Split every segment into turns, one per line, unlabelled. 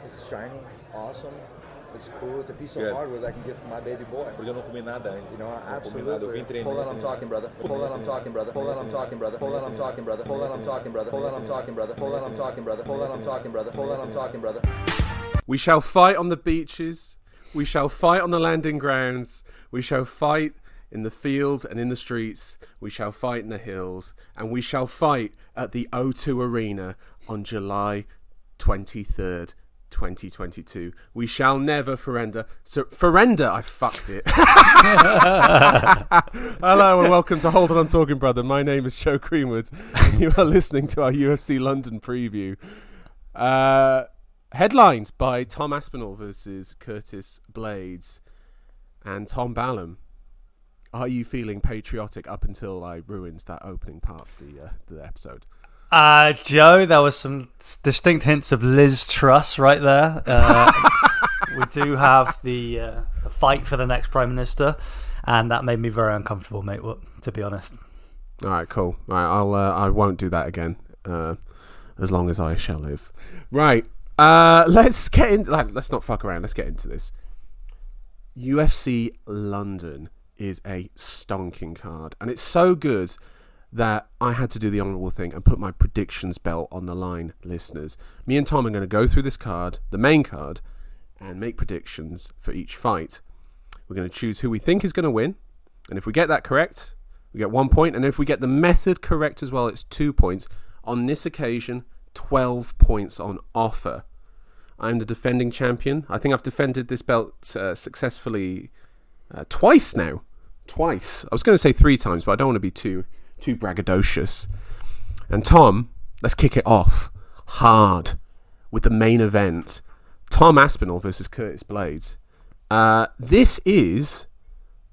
It's shiny. It's awesome. It's cool. It's a piece of hardware that I can give for my baby boy.
Porque eu não comi nada antes.
You know, absolutely. Hold on, I'm talking, brother. Hold on, I'm talking, brother. Hold on, I'm talking, brother. Hold on, I'm talking, brother. Hold on, I'm talking, brother. Hold on, I'm talking, brother. Hold on, I'm talking, brother. Hold on, I'm talking, brother. Hold on, I'm talking, brother.
We shall fight on the beaches. We shall fight on the landing grounds. We shall fight in the fields and in the streets. We shall fight in the hills. And we shall fight at the O2 Arena on July 23rd. 2022. We shall never surrender. I fucked it. Hello and welcome to Hold On I'm Talking Brother. My name is Joe Greenwood. You are listening to our UFC London preview. Headlined by Tom Aspinall versus Curtis Blaydes and Tom Balaam. Are you feeling patriotic up until I ruined that opening part of the episode?
Joe, there was some distinct hints of Liz Truss right there. We do have the fight for the next Prime Minister, and that made me very uncomfortable, mate, to be honest.
All right, cool. All right, I won't do that again, as long as I shall live. Right, let's get in. Let's not fuck around. Let's get into this. UFC London is a stonking card, and it's so good that I had to do the honourable thing and put my predictions belt on the line, listeners. Me and Tom are going to go through this card, the main card, and make predictions for each fight. We're going to choose who we think is going to win, and if we get that correct, we get 1 point, and if we get the method correct as well, it's 2 points. On this occasion, 12 points on offer. I'm the defending champion. I think I've defended this belt successfully twice now. Twice. I was going to say 3 times, but I don't want to be too braggadocious. And Tom, let's kick it off hard with the main event. Tom Aspinall versus Curtis Blaydes. This is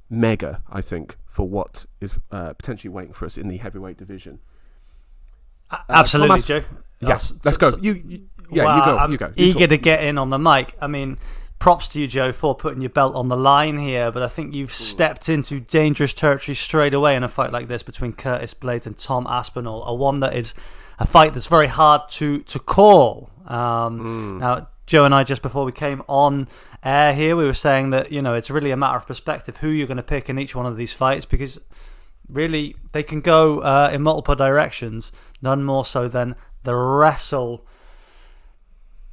mega, I think, for what is potentially waiting for us in the heavyweight division.
Absolutely, Joe.
Yes, let's go. You go.
I'm eager to get in on the mic. I mean, props to you, Joe, for putting your belt on the line here, but I think you've stepped into dangerous territory straight away in a fight like this between Curtis Blaydes and Tom Aspinall, a fight that's very hard to call. Now, Joe and I, just before we came on air here, we were saying that, you know, it's really a matter of perspective who you're going to pick in each one of these fights, because really they can go in multiple directions, none more so than the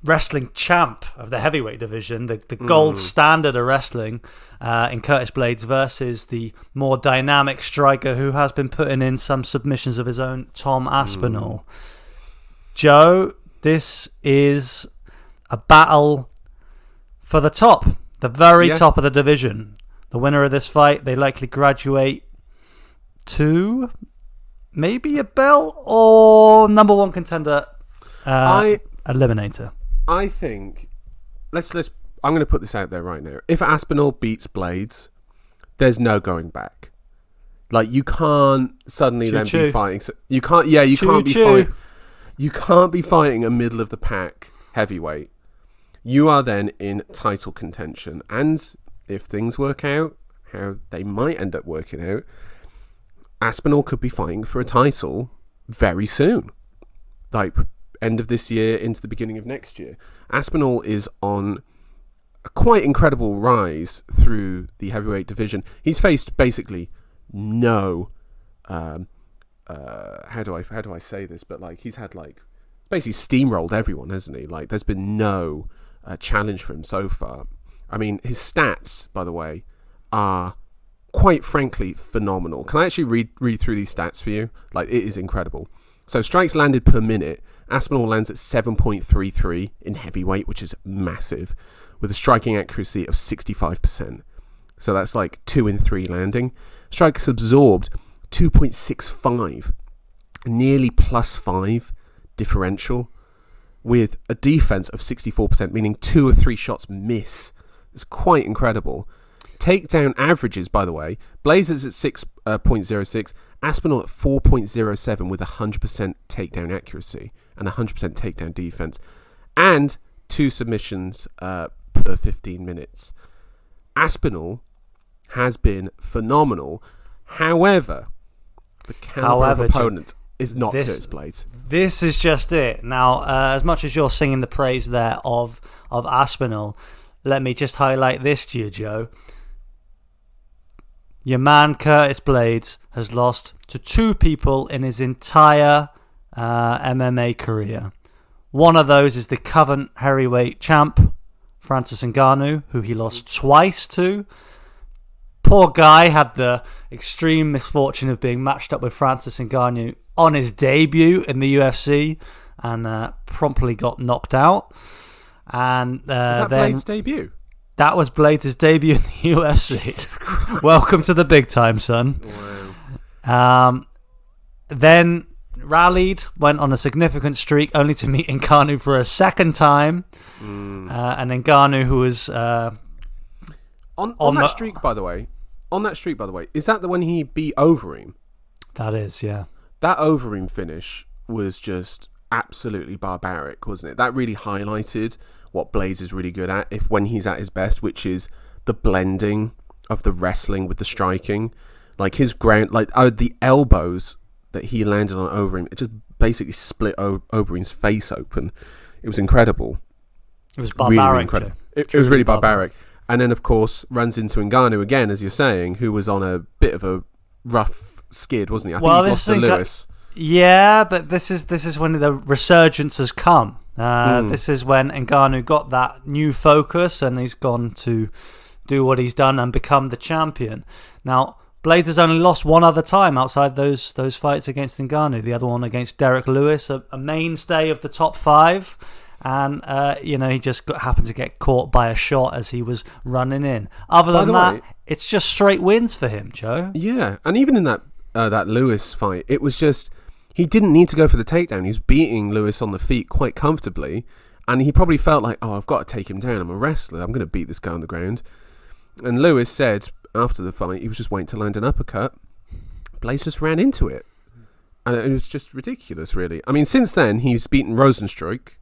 wrestling champ of the heavyweight division, the gold standard of wrestling in Curtis Blaydes versus the more dynamic striker who has been putting in some submissions of his own, Tom Aspinall. Joe, this is a battle for the top, the very top of the division. The winner of this fight, they likely graduate to maybe a belt or number one contender eliminator.
I think I'm going to put this out there right now. If Aspinall beats Blaydes, there's no going back. Like, you can't suddenly be fighting. You can't be fighting. You can't be fighting a middle of the pack heavyweight. You are then in title contention, and if things work out how they might end up working out, Aspinall could be fighting for a title very soon. Like, end of this year into the beginning of next year. Aspinall is on a quite incredible rise through the heavyweight division. He's faced basically no how do I say this, but like, he's had like basically steamrolled everyone, hasn't he? Like, there's been no challenge for him so far. I mean, his stats, by the way, are quite frankly phenomenal. Can I actually read through these stats for you? Like, it is incredible. So strikes landed per minute, Aspinall lands at 7.33 in heavyweight, which is massive, with a striking accuracy of 65%. So that's like 2 in 3 landing. Strikes absorbed 2.65, nearly +5 differential, with a defense of 64%, meaning 2 of 3 shots miss. It's quite incredible. Takedown averages, by the way, Blaydes is at 6.06, Aspinall at 4.07 with 100% takedown accuracy and 100% takedown defense, and 2 submissions per 15 minutes. Aspinall has been phenomenal. However, the caliber of opponent. is not Curtis Blaydes.
This is just it. Now, as much as you're singing the praise there of Aspinall, let me just highlight this to you, Joe. Your man Curtis Blaydes has lost to 2 people in his entire MMA career. One of those is the current heavyweight champ, Francis Ngannou, who he lost twice to. Poor guy had the extreme misfortune of being matched up with Francis Ngannou on his debut in the UFC and promptly got knocked out. And
was that Blaydes' debut?
That was Blaydes' debut in the UFC. Welcome to the big time, son.
Wow.
Then rallied, went on a significant streak, only to meet Ngannou for a second time. And Ngannou, who was
on that streak, by the way. On that streak, by the way, is that the one he beat Overeem?
That is, yeah.
That Overeem finish was just absolutely barbaric, wasn't it? That really highlighted what Blaydes is really good at, when he's at his best, which is the blending of the wrestling with the striking. Like his the elbows that he landed on Overeem, it just basically split Overeem's face open. It was incredible.
It was barbaric.
Really incredible. It was really barbaric. And then, of course, runs into Ngannou again, as you're saying, who was on a bit of a rough skid, wasn't he? I think he lost to Lewis.
Yeah, but this is when the resurgence has come. This is when Ngannou got that new focus and he's gone to do what he's done and become the champion. Now, Blaydes has only lost one other time outside those fights against Ngannou. The other one against Derek Lewis, a mainstay of the top 5. And, he just happened to get caught by a shot as he was running in. Other than that, it's just straight wins for him, Joe.
Yeah, and even in that Lewis fight, it was just... He didn't need to go for the takedown. He was beating Lewis on the feet quite comfortably. And he probably felt like, I've got to take him down. I'm a wrestler. I'm going to beat this guy on the ground. And Lewis said after the fight, he was just waiting to land an uppercut. Blaydes just ran into it. And it was just ridiculous, really. I mean, since then, he's beaten Rosenstruik.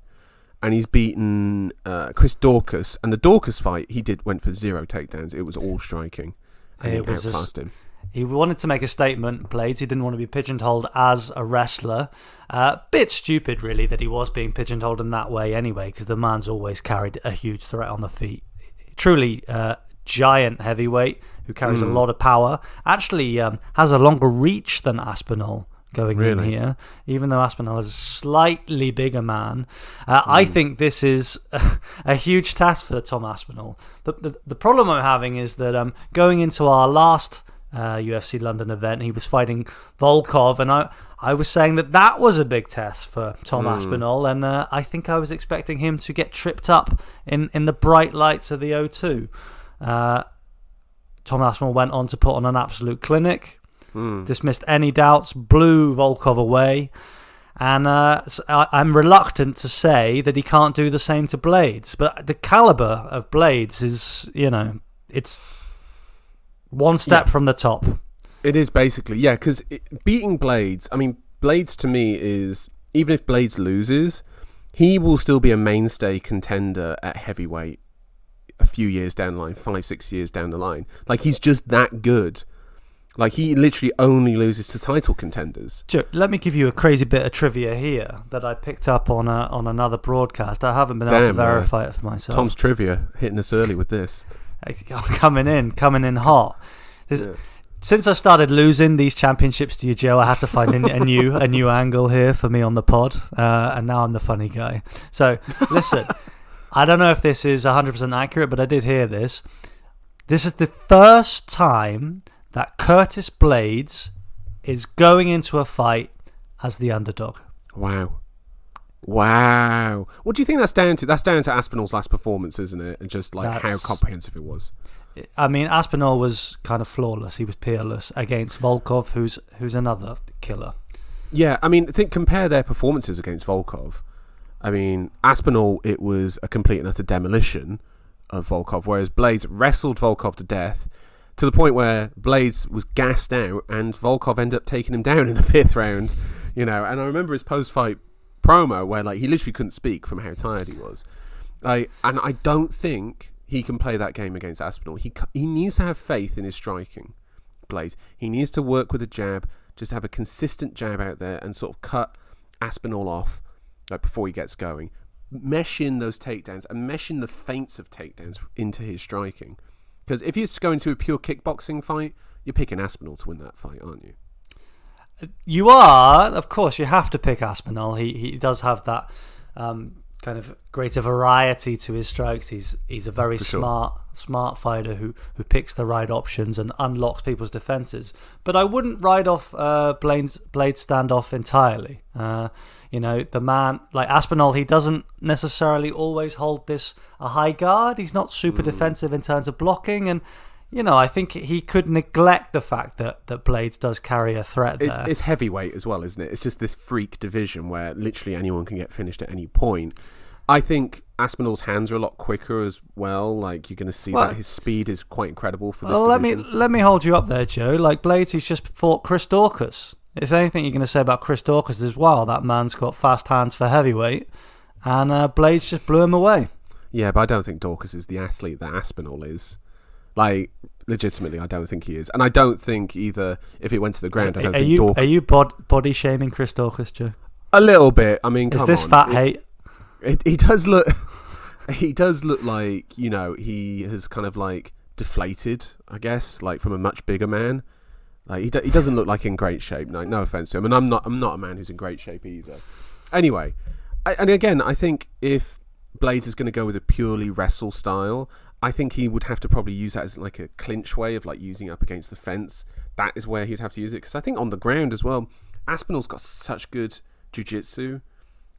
And he's beaten Chris Dorcas. And the Dorcas fight, went for 0 takedowns. It was all striking. And he outclassed him.
He wanted to make a statement, Blaydes. He didn't want to be pigeonholed as a wrestler. Bit stupid, really, that he was being pigeonholed in that way anyway, because the man's always carried a huge threat on the feet. Truly giant heavyweight who carries a lot of power. Actually has a longer reach than Aspinall going in here, even though Aspinall is a slightly bigger man. I think this is a huge task for Tom Aspinall. The problem I'm having is that going into our last UFC London event, he was fighting Volkov, and I was saying that was a big test for Tom Aspinall, and I think I was expecting him to get tripped up in the bright lights of the O2. Tom Aspinall went on to put on an absolute clinic, dismissed any doubts, blew Volkov away, and I'm reluctant to say that he can't do the same to Blaydes, but the caliber of Blaydes is, it's one step from the top.
It is basically, because beating Blaydes, I mean, Blaydes to me is, even if Blaydes loses, he will still be a mainstay contender at heavyweight a few years down the line, 5-6 years down the line. Like, he's just that good. Like, he literally only loses to title contenders.
Joe, let me give you a crazy bit of trivia here that I picked up on another broadcast. I haven't been able to verify it for myself.
Tom's trivia hitting us early with this.
Coming in hot. Since I started losing these championships to you, Joe, I had to find a new angle here for me on the pod, and now I'm the funny guy. So listen, I don't know if this is 100% accurate, but I did hear this. This is the first time that Curtis Blaydes is going into a fight as the underdog.
Wow. What do you think that's down to? That's down to Aspinall's last performance, isn't it? And just how comprehensive it was.
I mean, Aspinall was kind of flawless. He was peerless against Volkov, who's another killer.
Yeah, I mean, compare their performances against Volkov. I mean, Aspinall, it was a complete and utter demolition of Volkov, whereas Blaydes wrestled Volkov to death to the point where Blaydes was gassed out and Volkov ended up taking him down in the 5th round. And I remember his post-fight promo where he literally couldn't speak from how tired he was. And I don't think he can play that game against Aspinall. He needs to have faith in his striking, Blaydes. He needs to work with a jab, just have a consistent jab out there and sort of cut Aspinall off like before he gets going. Mesh in those takedowns and mesh in the feints of takedowns into his striking. Because if you're going to a pure kickboxing fight, you're picking Aspinall to win that fight, aren't you?
You are, of course. You have to pick Aspinall. He does have that kind of greater variety to his strikes. He's a very smart fighter who picks the right options and unlocks people's defenses. But I wouldn't write off Blaydes' standoff entirely. The man like Aspinall, he doesn't necessarily always hold a high guard. He's not super defensive in terms of blocking, and I think he could neglect the fact that Blaydes does carry a threat there.
It's heavyweight as well, isn't it? It's just this freak division where literally anyone can get finished at any point. I think Aspinall's hands are a lot quicker as well. Like, you're going to see that his speed is quite incredible for this division. Let
me hold you up there, Joe. Like, Blaydes, he's just fought Chris Daukaus. If anything you're going to say about Chris Daukaus as well, that man's got fast hands for heavyweight, and Blaydes just blew him away. Yeah,
but I don't think Daukaus is the athlete that Aspinall is. Like, legitimately, I don't think he is. And I don't think either, if it went to the ground, I don't think Daukaus...
Are you body shaming Chris Daukaus, Joe?
A little bit. I mean,
is this fat hate?
He does look... He does look like, he has kind of, like, deflated, I guess, like, from a much bigger man. Like, he doesn't look like in great shape. No offense to him. And I'm not a man who's in great shape either. Anyway, and again, I think if Blaydes is going to go with a purely wrestle style... I think he would have to probably use that as like a clinch way of like using it up against the fence. That is where he'd have to use it. Because I think on the ground as well, Aspinall's got such good jiu-jitsu,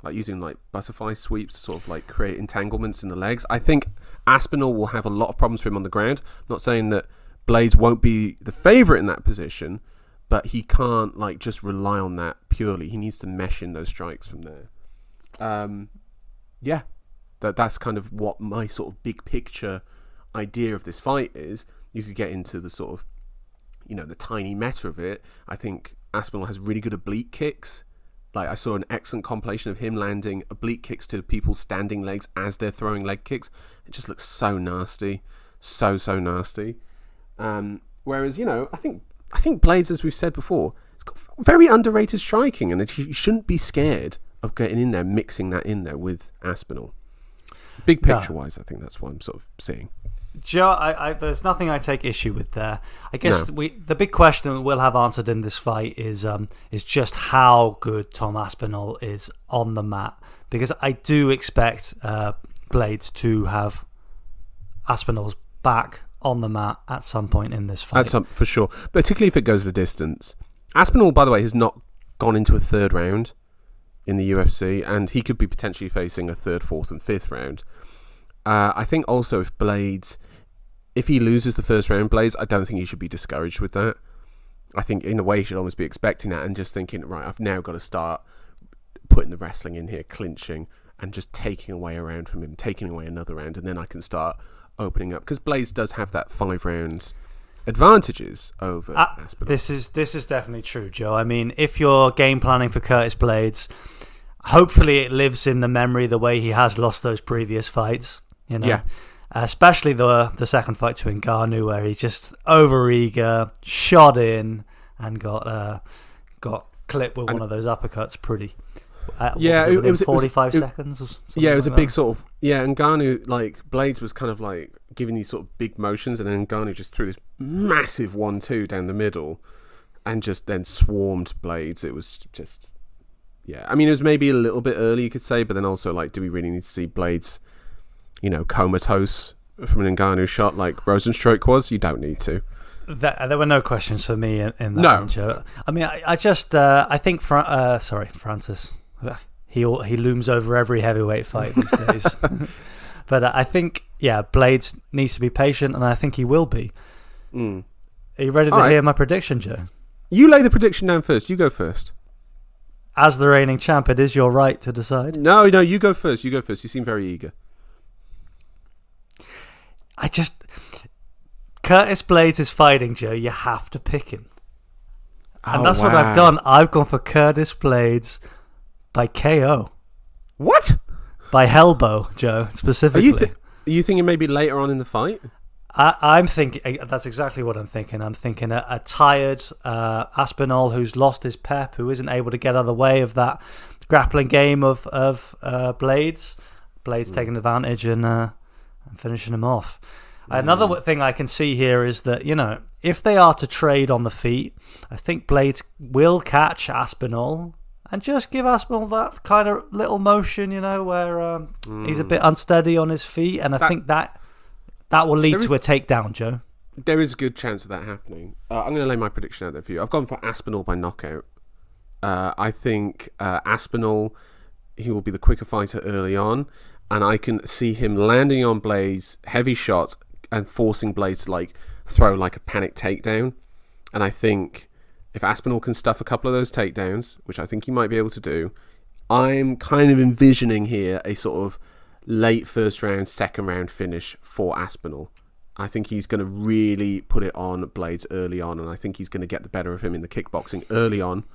like using like butterfly sweeps to sort of like create entanglements in the legs. I think Aspinall will have a lot of problems for him on the ground. I'm not saying that Blaydes won't be the favourite in that position, but he can't like just rely on that purely. He needs to mesh in those strikes from there. Yeah. That's kind of what my sort of big picture idea of this fight is. You could get into the sort of, the tiny meta of it. I think Aspinall has really good oblique kicks. Like, I saw an excellent compilation of him landing oblique kicks to people's standing legs as they're throwing leg kicks. It just looks so nasty. So nasty. Whereas, I think Blaydes, as we've said before, it's got very underrated striking, and you shouldn't be scared of getting in there, mixing that in there with Aspinall. Big picture-wise, I think that's what I'm sort of seeing.
Joe, there's nothing I take issue with there. I guess the big question we'll have answered in this fight is just how good Tom Aspinall is on the mat. Because I do expect Blaydes to have Aspinall's back on the mat at some point in this fight.
For sure. Particularly if it goes the distance. Aspinall, by the way, has not gone into a third round in the UFC, and he could be potentially facing a third, fourth and fifth round. I think also if he loses the first round, Blaydes, I don't think he should be discouraged with that. I think in a way he should almost be expecting that and just thinking, right, I've now got to start putting the wrestling in here, clinching and just taking away a round from him, taking away another round, and then I can start opening up. Because Blaydes does have that 5 rounds advantages over Aspinall.
This is definitely true, Joe. I mean, if you're game planning for Curtis Blaydes, hopefully it lives in the memory the way he has lost those previous fights.
Yeah.
Especially the second fight to Ngannou, where he just over-eager, shot in, and got clipped with one of those uppercuts pretty... it was 45 seconds or something.
Yeah, it was
like
a big sort of... Yeah, Ngannou, like, Blaydes was kind of like giving these sort of big motions, and then Ngannou just threw this massive 1-2 down the middle and just then swarmed Blaydes. It was just... Yeah, I mean, it was maybe a little bit early, you could say, but then also, like, do we really need to see Blaydes, comatose from an Ngannou shot like Rosenstruck was? You don't need to.
There were no questions for me in that one, Joe. I mean, I think Francis... He looms over every heavyweight fight these days. But I think, Blaydes needs to be patient, and I think he will be. Are you ready to hear my prediction, Joe?
You lay the prediction down first. You go first.
As the reigning champ, it is your right to decide.
No, you go first. You seem very eager.
Curtis Blaydes is fighting, Joe. You have to pick him. And that's what I've done. I've gone for Curtis Blaydes by KO.
What?
By Hellbow, Joe, specifically.
Are you thinking maybe later on in the fight?
I'm thinking that's exactly what I'm thinking. I'm thinking a tired Aspinall who's lost his pep, who isn't able to get out of the way of that grappling game of Blaydes. Blaydes taking advantage and finishing him off. Another thing I can see here is that, if they are to trade on the feet, I think Blaydes will catch Aspinall and just give Aspinall that kind of little motion, where he's a bit unsteady on his feet, and I think that will lead to a takedown, Joe.
There is a good chance of that happening. I'm going to lay my prediction out there for you. I've gone for Aspinall by knockout. I think Aspinall, he will be the quicker fighter early on, and I can see him landing on Blaydes, heavy shots, and forcing Blaydes to throw a panic takedown. And I think if Aspinall can stuff a couple of those takedowns, which I think he might be able to do, I'm kind of envisioning here a sort of late first round, second round finish for Aspinall. I think he's going to really put it on Blaydes early on, and I think he's going to get the better of him in the kickboxing early on,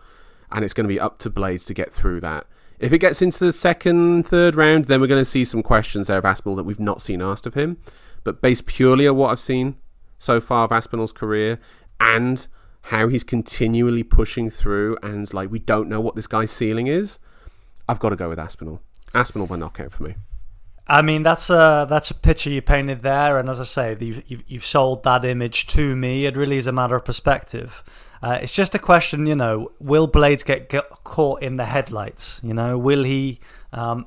and it's going to be up to Blaydes to get through that. If it gets into the second, third round, then we're going to see some questions there of Aspinall that we've not seen asked of him. But based purely on what I've seen so far of Aspinall's career and how he's continually pushing through, and we don't know what this guy's ceiling is, I've got to go with Aspinall. Aspinall by knockout for me.
I mean, that's a picture you painted there, and as I say, you've sold that image to me. It really is a matter of perspective. It's just a question, will Blaydes get caught in the headlights? Will he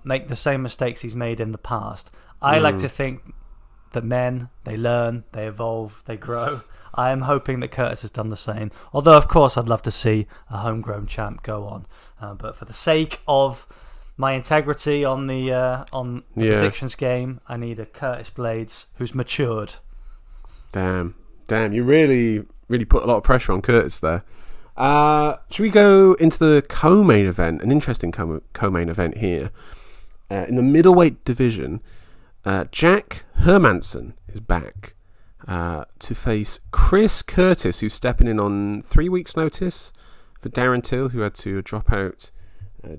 make the same mistakes he's made in the past? I like to think that men, they learn, they evolve, they grow. I am hoping that Curtis has done the same. Although, of course, I'd love to see a homegrown champ go on. But for the sake of my integrity on the predictions game, I need a Curtis Blaydes who's matured.
Damn, you really put a lot of pressure on Curtis there. Should we go into the co-main event? An interesting co-main event here. In the middleweight division, Jack Hermansson is back to face Chris Curtis, who's stepping in on 3 weeks' notice for Darren Till, who had to drop out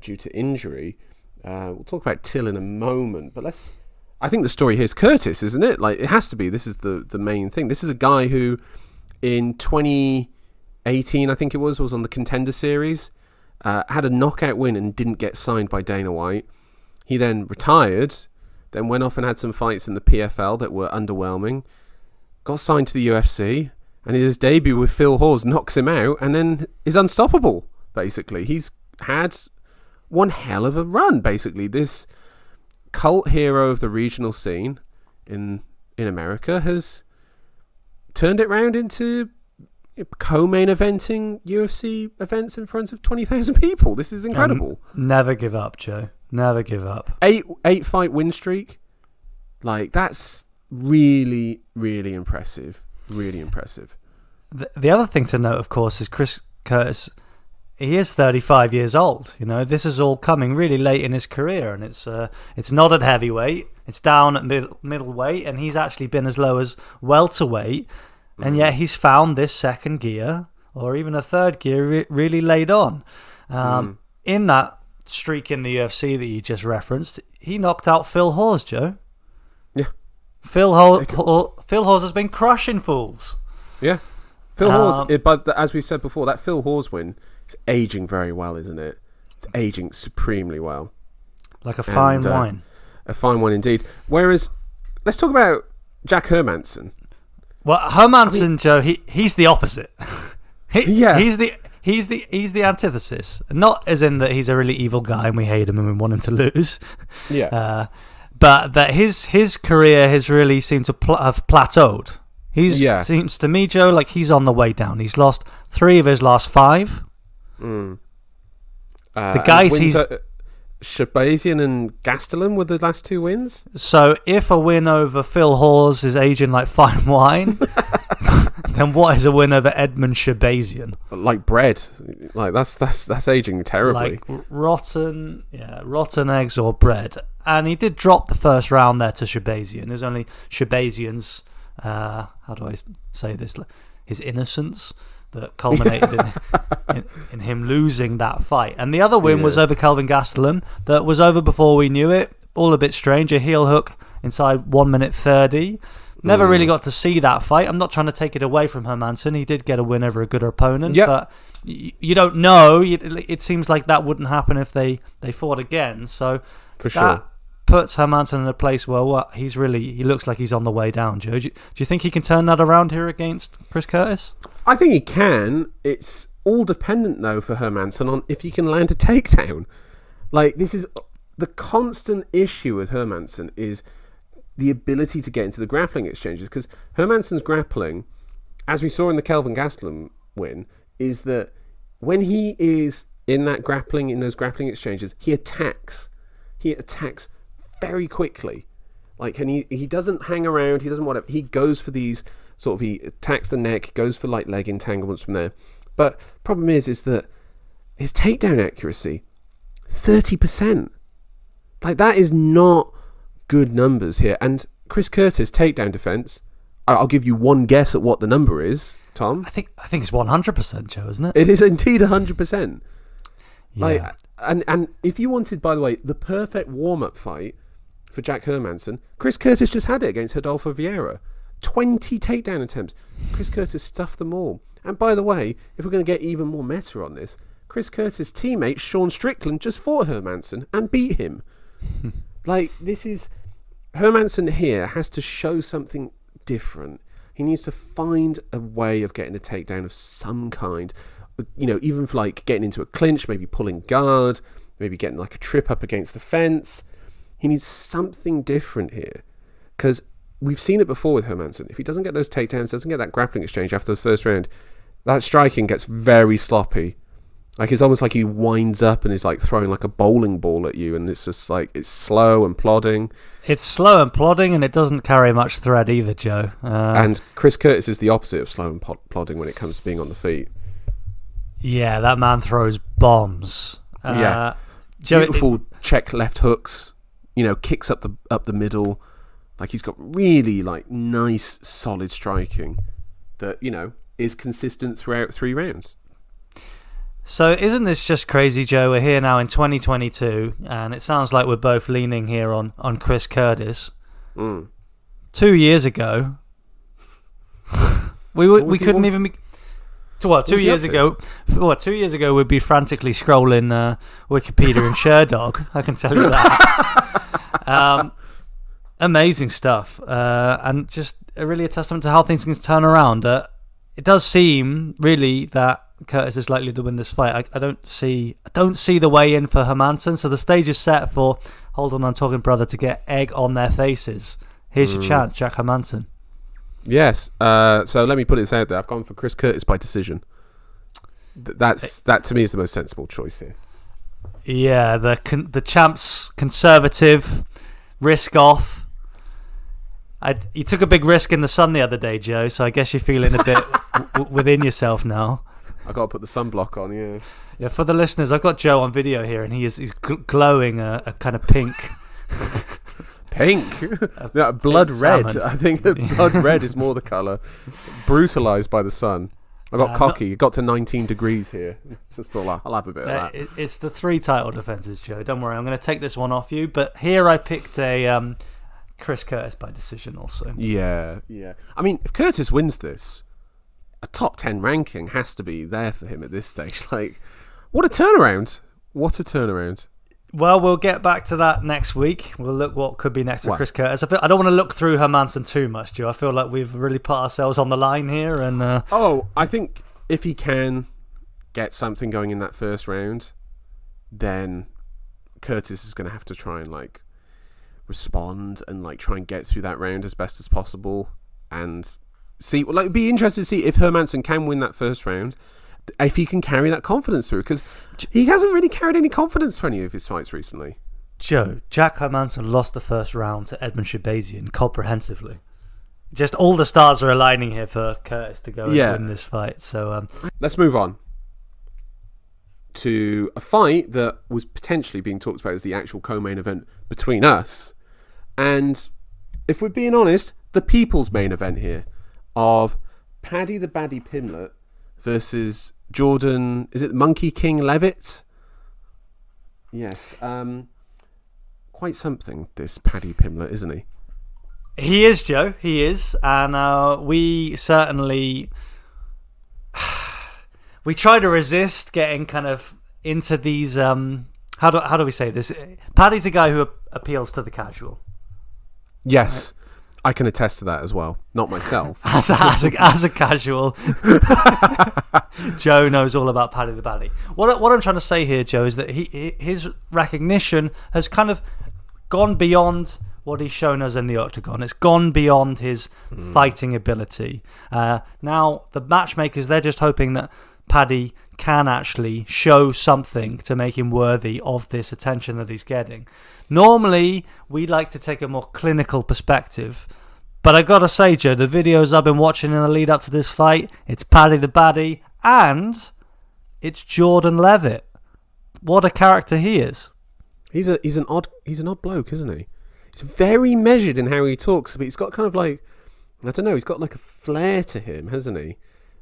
due to injury. We'll talk about Till in a moment, but I think the story here is Curtis, isn't it? It has to be. This is the main thing. This is a guy who, in 2018, I think it was on the Contender Series, had a knockout win and didn't get signed by Dana White. He then retired, then went off and had some fights in the PFL that were underwhelming, got signed to the UFC, and his debut with Phil Hawes knocks him out, and then is unstoppable, basically. He's had one hell of a run, basically. This cult hero of the regional scene in America has turned it round into co-main eventing UFC events in front of 20,000 people. This is incredible.
Never give up, Joe. Never give up.
8 fight win streak. That's really, really impressive. Really impressive.
The other thing to note, of course, is Chris Curtis. He is 35 years old. This is all coming really late in his career, and it's not at heavyweight. It's down at middleweight, and he's actually been as low as welterweight, and yet he's found this second gear or even a third gear really laid on. In that streak in the UFC that you just referenced, he knocked out Phil Hawes, Joe.
Yeah,
Phil Hawes has been crushing fools.
Yeah, Phil Hawes. But as we said before, that Phil Hawes win. It's aging very well, isn't it? It's aging supremely well.
Like a fine wine.
A fine wine indeed. Whereas, let's talk about Jack Hermansson.
Well, Hermansson, Joe, he's the opposite. He's the antithesis. Not as in that he's a really evil guy and we hate him and we want him to lose.
Yeah.
But that his career has really seemed to have plateaued. Seems to me, Joe, like he's on the way down. He's lost 3 of his last 5. The guys he's
Shabazian and Gastelum were the last 2 wins.
So if a win over Phil Hawes is aging like fine wine, then what is a win over Edmund Shabazian?
Like bread, that's aging terribly.
Like rotten eggs or bread. And he did drop the first round there to Shabazian. There's only Shabazian's how do I say this? His innocence that culminated in him losing that fight. And the other win was over Kelvin Gastelum, that was over before we knew it. All a bit strange. A heel hook inside 1 minute 30. Never really got to see that fight. I'm not trying to take it away from Hermansson. He did get a win over a good opponent, but you don't know. It seems like that wouldn't happen if they fought again. So
for sure,
puts Hermansson in a place where he looks like he's on the way down. Joe, do you think he can turn that around here against Chris Curtis?
I think he can. It's all dependent though for Hermansson on if he can land a takedown. Like, this is the constant issue with Hermansson is the ability to get into the grappling exchanges, because Hermansson's grappling, as we saw in the Kelvin Gastelum win, is that when he is in those grappling exchanges, he attacks very quickly, like, and he doesn't hang around, he doesn't whatever, he goes for these he attacks the neck, goes for like leg entanglements from there. But problem is that his takedown accuracy, 30%, like, that is not good numbers here. And Chris Curtis takedown defense, I'll give you one guess at what the number is, Tom.
I think it's 100%, Joe, isn't it?
It is indeed 100%.
Yeah.
Like, and if you wanted, by the way, the perfect warm-up fight for Jack Hermansson, Chris Curtis just had it against Rodolfo Vieira. 20 takedown attempts. Chris Curtis stuffed them all. And by the way, if we're going to get even more meta on this, Chris Curtis' teammate Sean Strickland just fought Hermansson and beat him. Like, this is... Hermansson here has to show something different. He needs to find a way of getting a takedown of some kind. You know, even for like getting into a clinch, maybe pulling guard, maybe getting like a trip up against the fence. He needs something different here. Because we've seen it before with Hermansson. If he doesn't get those takedowns, doesn't get that grappling exchange after the first round, that striking gets very sloppy. Like, it's almost like he winds up and is like throwing like a bowling ball at you, and it's just like, it's slow and plodding.
It's slow and plodding, and it doesn't carry much thread either, Joe.
And Chris Curtis is the opposite of slow and plodding when it comes to being on the feet.
Yeah, that man throws bombs.
Joe, beautiful check left hooks, kicks up the middle. Like, he's got really like nice solid striking that, is consistent throughout 3 rounds.
So isn't this just crazy, Joe? We're here now in 2022, and it sounds like we're both leaning here on Chris Curtis. 2 years ago, we couldn't even be... 2 years ago? 2 years ago, we'd be frantically scrolling Wikipedia and Sherdog. I can tell you that. Amazing stuff, and just really a testament to how things can turn around. It does seem really that Curtis is likely to win this fight. I don't see the way in for Hermansson. So the stage is set for, hold on, I'm talking brother, to get egg on their faces. Here's your chance, Jack Hermansson. Yes.
So let me put this out there. I've gone for Chris Curtis by decision. That to me is the most sensible choice here.
Yeah, the champ's conservative, risk off. You took a big risk in the sun the other day, Joe. So I guess you're feeling a bit within yourself now.
I got to put the sunblock on, yeah.
Yeah, for the listeners, I've got Joe on video here, and he's glowing a kind of pink.
Pink? Blood
pink
red.
salmon.
I think the blood red is more the colour. Brutalised by the sun. I got cocky. It got to 19 degrees here. Just thought I'll have a bit of that.
It's the 3 title defences, Joe. Don't worry, I'm going to take this one off you. But here I picked a Chris Curtis by decision also.
Yeah. I mean, if Curtis wins this, a top 10 ranking has to be there for him at this stage. Like, what a turnaround. Well,
we'll get back to that next week. We'll look what could be next for Chris Curtis. I don't want to look through Hermansson too much, Joe. I feel like we've really put ourselves on the line here. And
I think if he can get something going in that first round, then Curtis is going to have to try and like respond and like try and get through that round as best as possible and see. Like, it'd be interesting to see if Hermansson can win that first round, if he can carry that confidence through, because he hasn't really carried any confidence through any of his fights recently.
Joe, Jack Hermansson lost the first round to Edmund Shabazian comprehensively. Just all the stars are aligning here for Curtis to go and win this fight. So
let's move on to a fight that was potentially being talked about as the actual co-main event between us, and if we're being honest, the people's main event here of Paddy the Baddy Pimblett versus Jordan, is it Monkey King Leavitt? Yes. Quite something, this Paddy Pimblett, isn't he?
He is, Joe. He is, and we certainly we try to resist getting kind of into these. How do we say this? Paddy's a guy who appeals to the casual.
Yes, I can attest to that as well. Not myself.
as a casual, Joe knows all about Paddy the Baddy. What I'm trying to say here, Joe, is that his recognition has kind of gone beyond what he's shown us in the octagon. It's gone beyond his fighting ability. Now the matchmakers, they're just hoping that Paddy can actually show something to make him worthy of this attention that he's getting. Normally, we like to take a more clinical perspective, but I gotta say, Joe, the videos I've been watching in the lead up to this fight, it's Paddy the Baddy and it's Jordan Leavitt. What a character he is.
He's an odd bloke, isn't he? He's very measured in how he talks, but he's got kind of like, I don't know, he's got like a flair to him, hasn't he?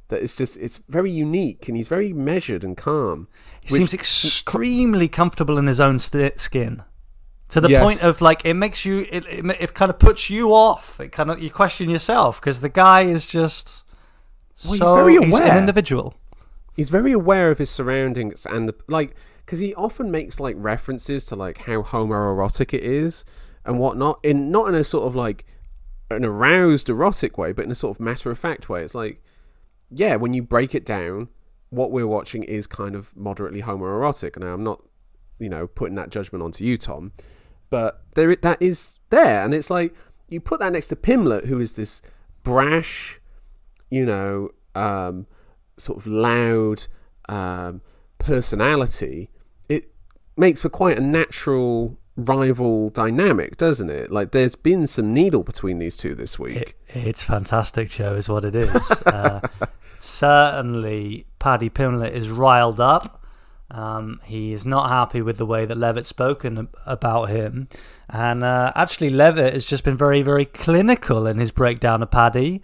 That it's very unique, and he's very measured and calm.
He seems extremely comfortable in his own skin, to the point of like it makes you, it kind of puts you off. It kind of, you question yourself because the guy is just
he's very aware.
He's an individual.
He's very aware of his surroundings and because he often makes like references to like how homoerotic it is and whatnot, not in a sort of like an aroused erotic way, but in a sort of matter of fact way. It's like, yeah, when you break it down, what we're watching is kind of moderately homoerotic. And I'm not, putting that judgment onto you, Tom, but that is there. And it's like, you put that next to Pimblett, who is this brash, sort of loud personality. It makes for quite a natural rival dynamic, doesn't it? Like, there's been some needle between these two this week.
It's fantastic, Joe, is what it is. Certainly, Paddy Pimblett is riled up. He is not happy with the way that Leavitt's spoken about him. And actually, Leavitt has just been very, very clinical in his breakdown of Paddy.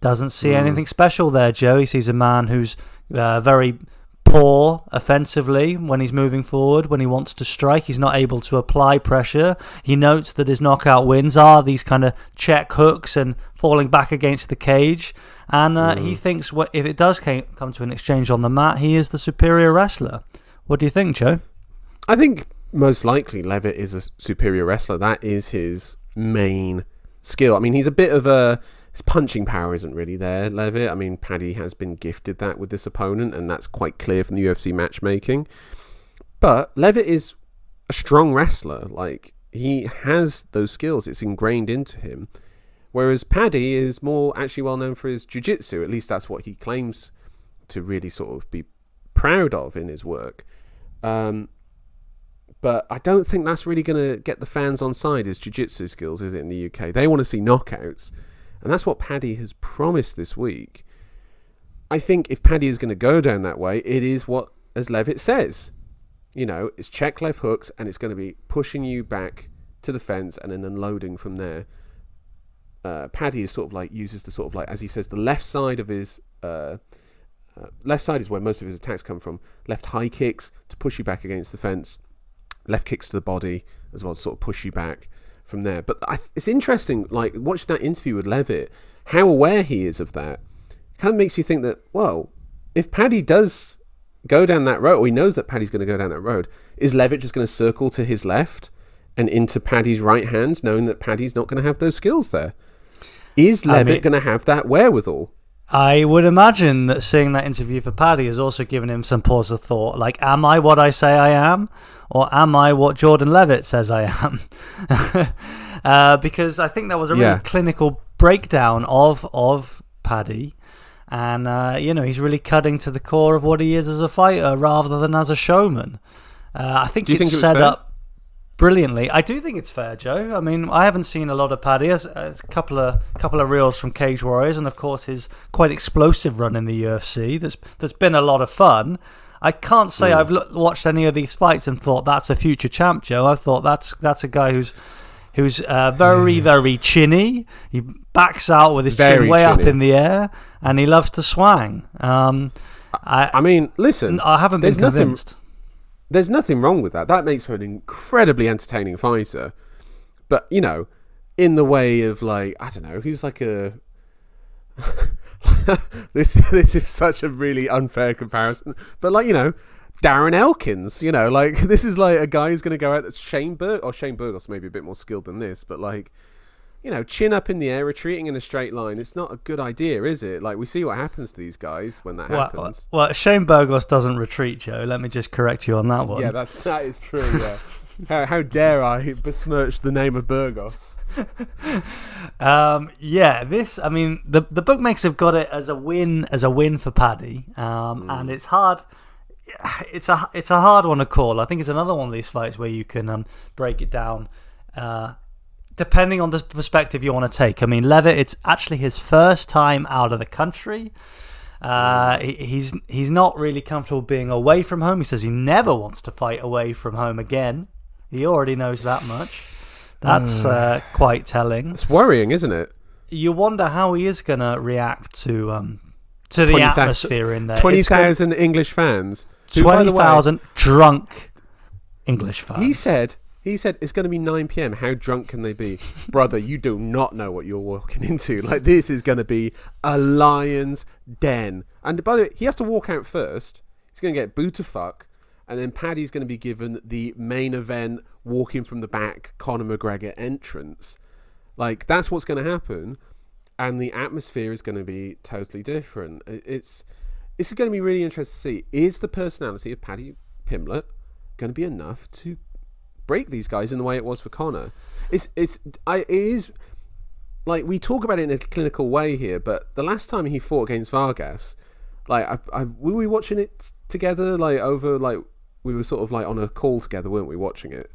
Doesn't see anything special there, Joe. He sees a man who's very poor offensively when he's moving forward. When he wants to strike, he's not able to apply pressure. He notes that his knockout wins are these kind of check hooks and falling back against the cage. And he thinks if it does come to an exchange on the mat, he is the superior wrestler. What do you think, Joe?
I think most likely Leavitt is a superior wrestler. That is his main skill. I mean, he's a bit of his punching power isn't really there, Leavitt. I mean, Paddy has been gifted that with this opponent, and that's quite clear from the UFC matchmaking. But Leavitt is a strong wrestler. Like, he has those skills. It's ingrained into him. Whereas Paddy is more actually well known for his jiu-jitsu. At least that's what he claims to really sort of be proud of in his work. But I don't think that's really going to get the fans on side, his jiu-jitsu skills, is it, in the UK? They want to see knockouts. And that's what Paddy has promised this week. I think if Paddy is going to go down that way, it is what, as Leavitt says, it's check left hooks, and it's going to be pushing you back to the fence and then unloading from there. Paddy is sort of like, uses the sort of like, as he says, the left side of his left side is where most of his attacks come from. Left high kicks to push you back against the fence. Left kicks to the body as well to sort of push you back from there. But it's interesting, like, watching that interview with Leavitt, how aware he is of that. It kind of makes you think that, well, if Paddy does go down that road, or he knows that Paddy's going to go down that road, is Leavitt just going to circle to his left and into Paddy's right hand, knowing that Paddy's not going to have those skills there? Is Leavitt going to have that wherewithal?
I would imagine that seeing that interview for Paddy has also given him some pause of thought. Like, am I what I say I am? Or am I what Jordan Leavitt says I am? Because I think that was a really clinical breakdown of Paddy. And, he's really cutting to the core of what he is as a fighter rather than as a showman. I think it's set up brilliantly. I do think it's fair, Joe. I mean, I haven't seen a lot of Paddy. There's a couple of reels from Cage Warriors, and of course his quite explosive run in the UFC. That's been a lot of fun. I can't say I've watched any of these fights and thought that's a future champ, Joe. I thought that's a guy who's very, very chinny. He backs out with his chin way up in the air, and he loves to swang. I mean, listen, I haven't been convinced.
There's nothing wrong with that. That makes for an incredibly entertaining fighter. But, in the way of like, I don't know, who's like a this is such a really unfair comparison, but like, you know, Darren Elkins, you know, like this is like a guy who's going to go out that's Shane Burgos maybe a bit more skilled than this, but like, you know, chin up in the air, retreating in a straight line. It's not a good idea, is it? Like, we see what happens to these guys when that happens.
Well, Shane Burgos doesn't retreat, Joe. Let me just correct you on that one.
Yeah, that is true, yeah. How dare I besmirch the name of Burgos?
I mean, the bookmakers have got it as a win for Paddy, and it's hard. It's a hard one to call. I think it's another one of these fights where you can break it down depending on the perspective you want to take. I mean, Leavitt, it's actually his first time out of the country. He's not really comfortable being away from home. He says he never wants to fight away from home again. He already knows that much. That's quite telling.
It's worrying, isn't it?
You wonder how he is going to react to the atmosphere in there.
20,000 English fans.
20,000 drunk English fans.
He said it's going to be 9 p.m. How drunk can they be? Brother, you do not know what you're walking into. Like, this is going to be a lion's den. And by the way, he has to walk out first. He's going to get booed to fuck. And then Paddy's going to be given the main event, walking from the back, Conor McGregor entrance. Like, that's what's going to happen. And the atmosphere is going to be totally different. It's going to be really interesting to see. Is the personality of Paddy Pimblett going to be enough to break these guys in the way it was for Conor? It is like, we talk about it in a clinical way here, but the last time he fought against Vargas, like, were we watching it together? Like, over, like, we were sort of like on a call together, weren't we, watching it?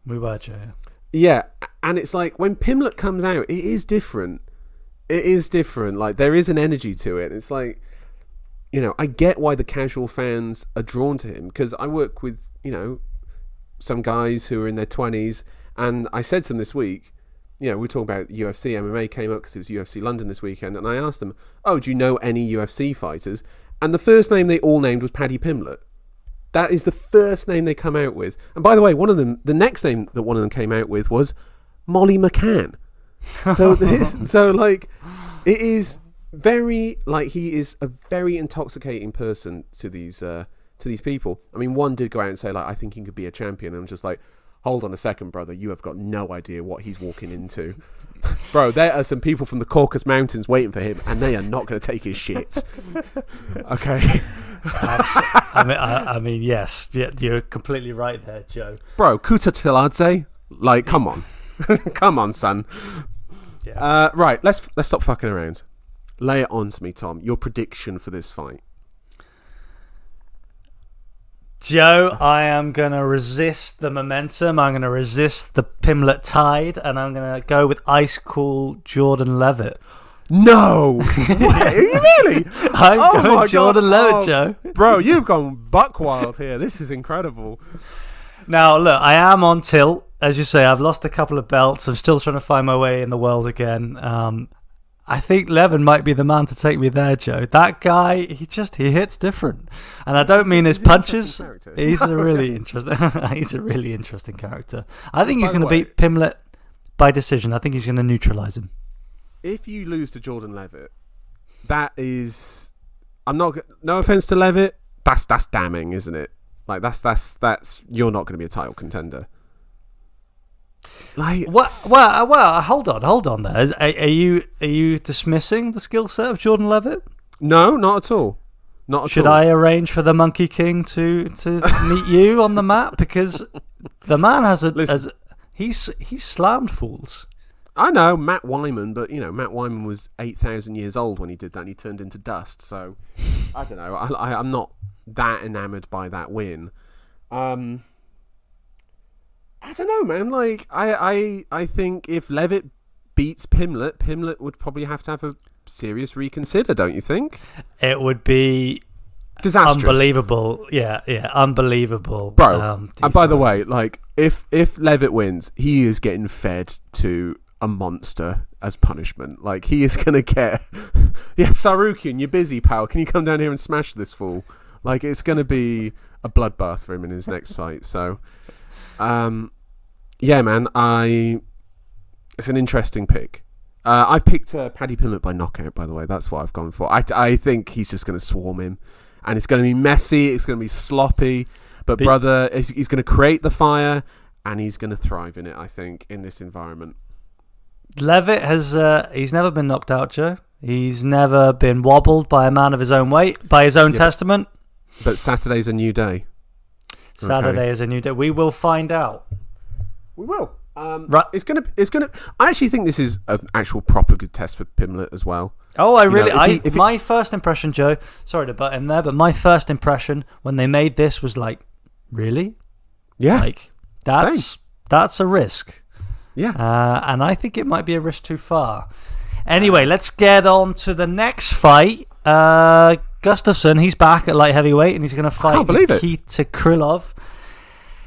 We were, Joe.
Yeah, and it's like when Pimblett comes out, it is different. It is different. Like, there is an energy to it. It's like, you know, I get why the casual fans are drawn to him, because I work with, you know, some guys who are in their 20s, and I said to them this week, you know, we were talking about UFC, MMA came up because it was UFC London this weekend, and I asked them, oh, do you know any UFC fighters? And the first name they all named was Paddy Pimblett. That is the first name they come out with. And by the way, the next name that one of them came out with was Molly McCann. So like, it is very, like, he is a very intoxicating person to these people. I mean, one did go out and say, like, I think he could be a champion. And I'm just like, hold on a second, brother. You have got no idea what he's walking into. Bro, there are some people from the Caucasus Mountains waiting for him, and they are not going to take his shit. Okay.
I mean, yes, you're completely right there, Joe.
Bro, Kuta Tiladze, like, come on. Come on, son. Yeah. Right, let's stop fucking around. Lay it on to me, Tom. Your prediction for this fight.
Joe, I am going to resist the momentum. I'm going to resist the Pimblett tide, and I'm going to go with ice cool Jordan Leavitt.
No! What? Are you really?
I'm going Jordan Leavitt, Joe.
Bro, you've gone buck wild here. This is incredible.
Now, look, I am on tilt. As you say, I've lost a couple of belts. I'm still trying to find my way in the world again. I think Levin might be the man to take me there, Joe. That guy, he hits different, and I don't mean his punches. He's a really interesting. He's a really interesting character. I think he's going to beat Pimblett by decision. I think he's going to neutralize him.
If you lose to Jordan Leavitt, that is, no offense to Leavitt, that's damning, isn't it? Like, that's you're not going to be a title contender. Like,
well, hold on there. Are you dismissing the skill set of Jordan Leavitt?
No, not at all. Not at all.
Should I arrange for the Monkey King to meet you on the mat? Because the man he's slammed fools.
I know, Matt Wyman, but, you know, Matt Wyman was 8,000 years old when he did that, and he turned into dust. So, I don't know. I'm not that enamoured by that win. I don't know, man. Like, I think if Leavitt beats Pimblett would probably have to have a serious reconsider, don't you think?
It would be
disastrous.
Unbelievable. Yeah, unbelievable.
Bro, and by the way, like, if Leavitt wins, he is getting fed to a monster as punishment. Like, he is going to get... Yeah, Sarukian, you're busy, pal. Can you come down here and smash this fool? Like, it's going to be a bloodbath for him in his next fight. So... yeah, man, It's an interesting pick. I picked Paddy Pimblett by knockout, by the way. That's what I've gone for. I think he's just going to swarm him. And it's going to be messy. It's going to be sloppy. But brother, he's going to create the fire. And he's going to thrive in it, I think, in this environment.
Leavitt has... he's never been knocked out, Joe. He's never been wobbled by a man of his own weight, by his own testament.
But Saturday's a new day.
Saturday is a new day. We will find out.
We will. Right. It's gonna. I actually think this is an actual proper good test for Pimblett as well.
Oh, my first impression, Joe. Sorry to butt in there, but my first impression when they made this was like, really?
Yeah.
Like that's a risk.
Yeah.
And I think it might be a risk too far. Anyway, let's get on to the next fight. Gustaffson, he's back at light heavyweight, and he's going to fight Nikita Krylov.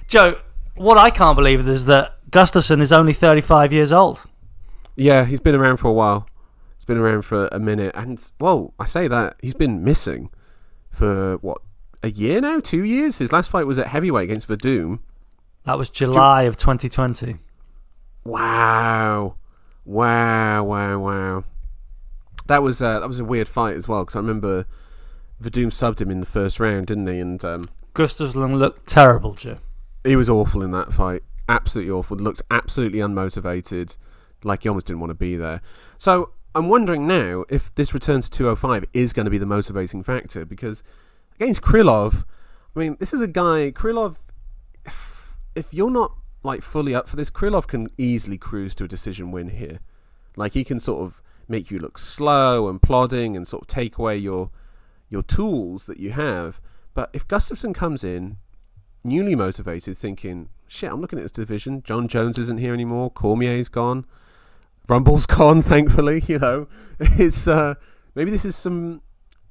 Joe, what I can't believe is that Gustaffson is only 35 years old.
Yeah, he's been around for a while. He's been around for a minute. And, well, I say that. He's been missing for, a year now? 2 years? His last fight was at heavyweight against Verdum.
That was July of 2020.
Wow. That was a weird fight as well, because I remember Verdum subbed him in the first round, didn't he? And
Gustaffson looked terrible, Joe.
He was awful in that fight. Absolutely awful. Looked absolutely unmotivated. Like he almost didn't want to be there. So I'm wondering now if this return to 205 is going to be the motivating factor, because against Krylov, I mean, this is a guy, Krylov, if you're not fully up for this, Krylov can easily cruise to a decision win here. Like, he can sort of make you look slow and plodding and sort of take away your tools that you have. But if Gustaffson comes in newly motivated, thinking, shit, I'm looking at this division, John Jones isn't here anymore, Cormier's gone, Rumble's gone, thankfully, it's maybe this is some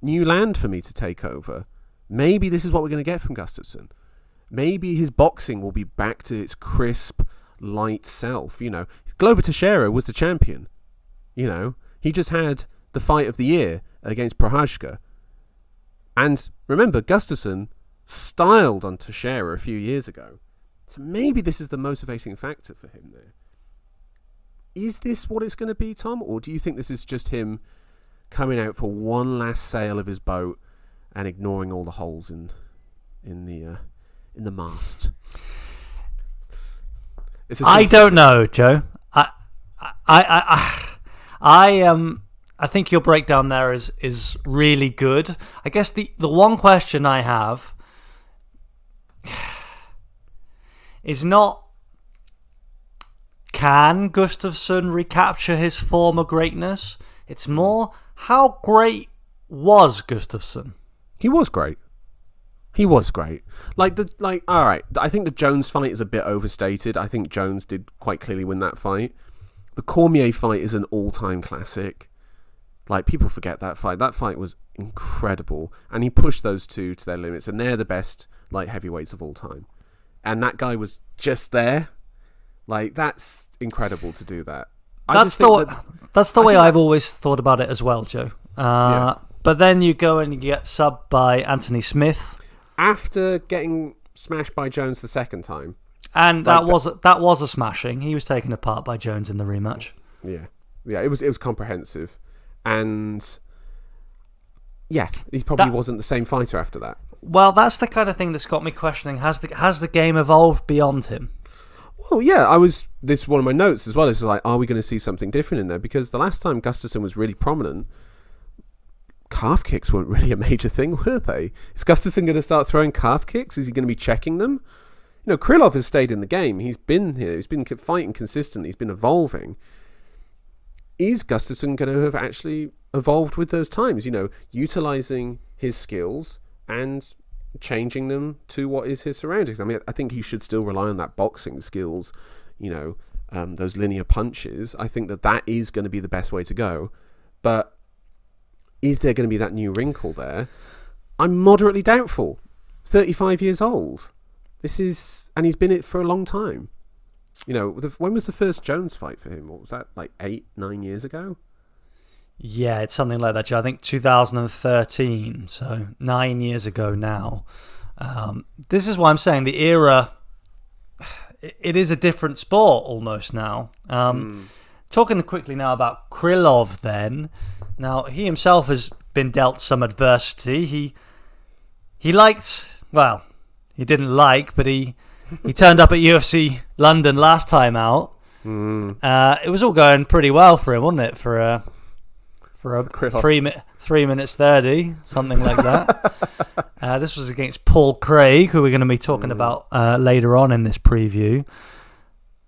new land for me to take over. Maybe this is what we're going to get from Gustaffson. Maybe his boxing will be back to its crisp, light self. Glover Teixeira was the champion. He just had the fight of the year against Prochazka. And remember, Gustaffson styled on Teixeira a few years ago. So maybe this is the motivating factor for him there. Is this what it's going to be, Tom? Or do you think this is just him coming out for one last sail of his boat and ignoring all the holes in the mast?
I don't know, Joe. I think your breakdown there is really good. I guess the one question I have is not, can Gustaffson recapture his former greatness? It's more, how great was Gustaffson?
He was great. All right, I think the Jones fight is a bit overstated. I think Jones did quite clearly win that fight. The Cormier fight is an all-time classic. People forget that fight. That fight was incredible. And he pushed those two to their limits. And they're the best light heavyweights of all time. And that guy was just there. That's incredible to do that.
That's the way I've always thought about it as well, Joe. But then you go and you get subbed by Anthony Smith.
After getting smashed by Jones the second time.
And that was a smashing. He was taken apart by Jones in the rematch.
Yeah, it was comprehensive. And yeah, he probably wasn't the same fighter after that.
Well, that's the kind of thing that's got me questioning, has the game evolved beyond him?
Well, yeah, this is one of my notes as well. It's are we going to see something different in there? Because the last time Gustaffson was really prominent, calf kicks weren't really a major thing, were they? Is Gustaffson going to start throwing calf kicks? Is he going to be checking them? Krylov has stayed in the game. He's been here. He's been fighting consistently. He's been evolving. Is Gustaffson going to have actually evolved with those times? Utilising his skills and changing them to what is his surroundings. I mean, I think he should still rely on that boxing skills, those linear punches. I think that is going to be the best way to go. But is there going to be that new wrinkle there? I'm moderately doubtful. 35 years old. And he's been it for a long time. When was the first Jones fight for him? What was that, 8-9 years ago?
Yeah, it's something like that, Joe. I think 2013, so 9 years ago now. This is why I'm saying the era, it is a different sport almost now. Talking quickly now about Krylov then. Now, he himself has been dealt some adversity. He liked, well, he didn't like, but he turned up at UFC London last time out. It was all going pretty well for him, wasn't it? For a 3 minutes 30, something like that. This was against Paul Craig, who we're going to be talking about later on in this preview.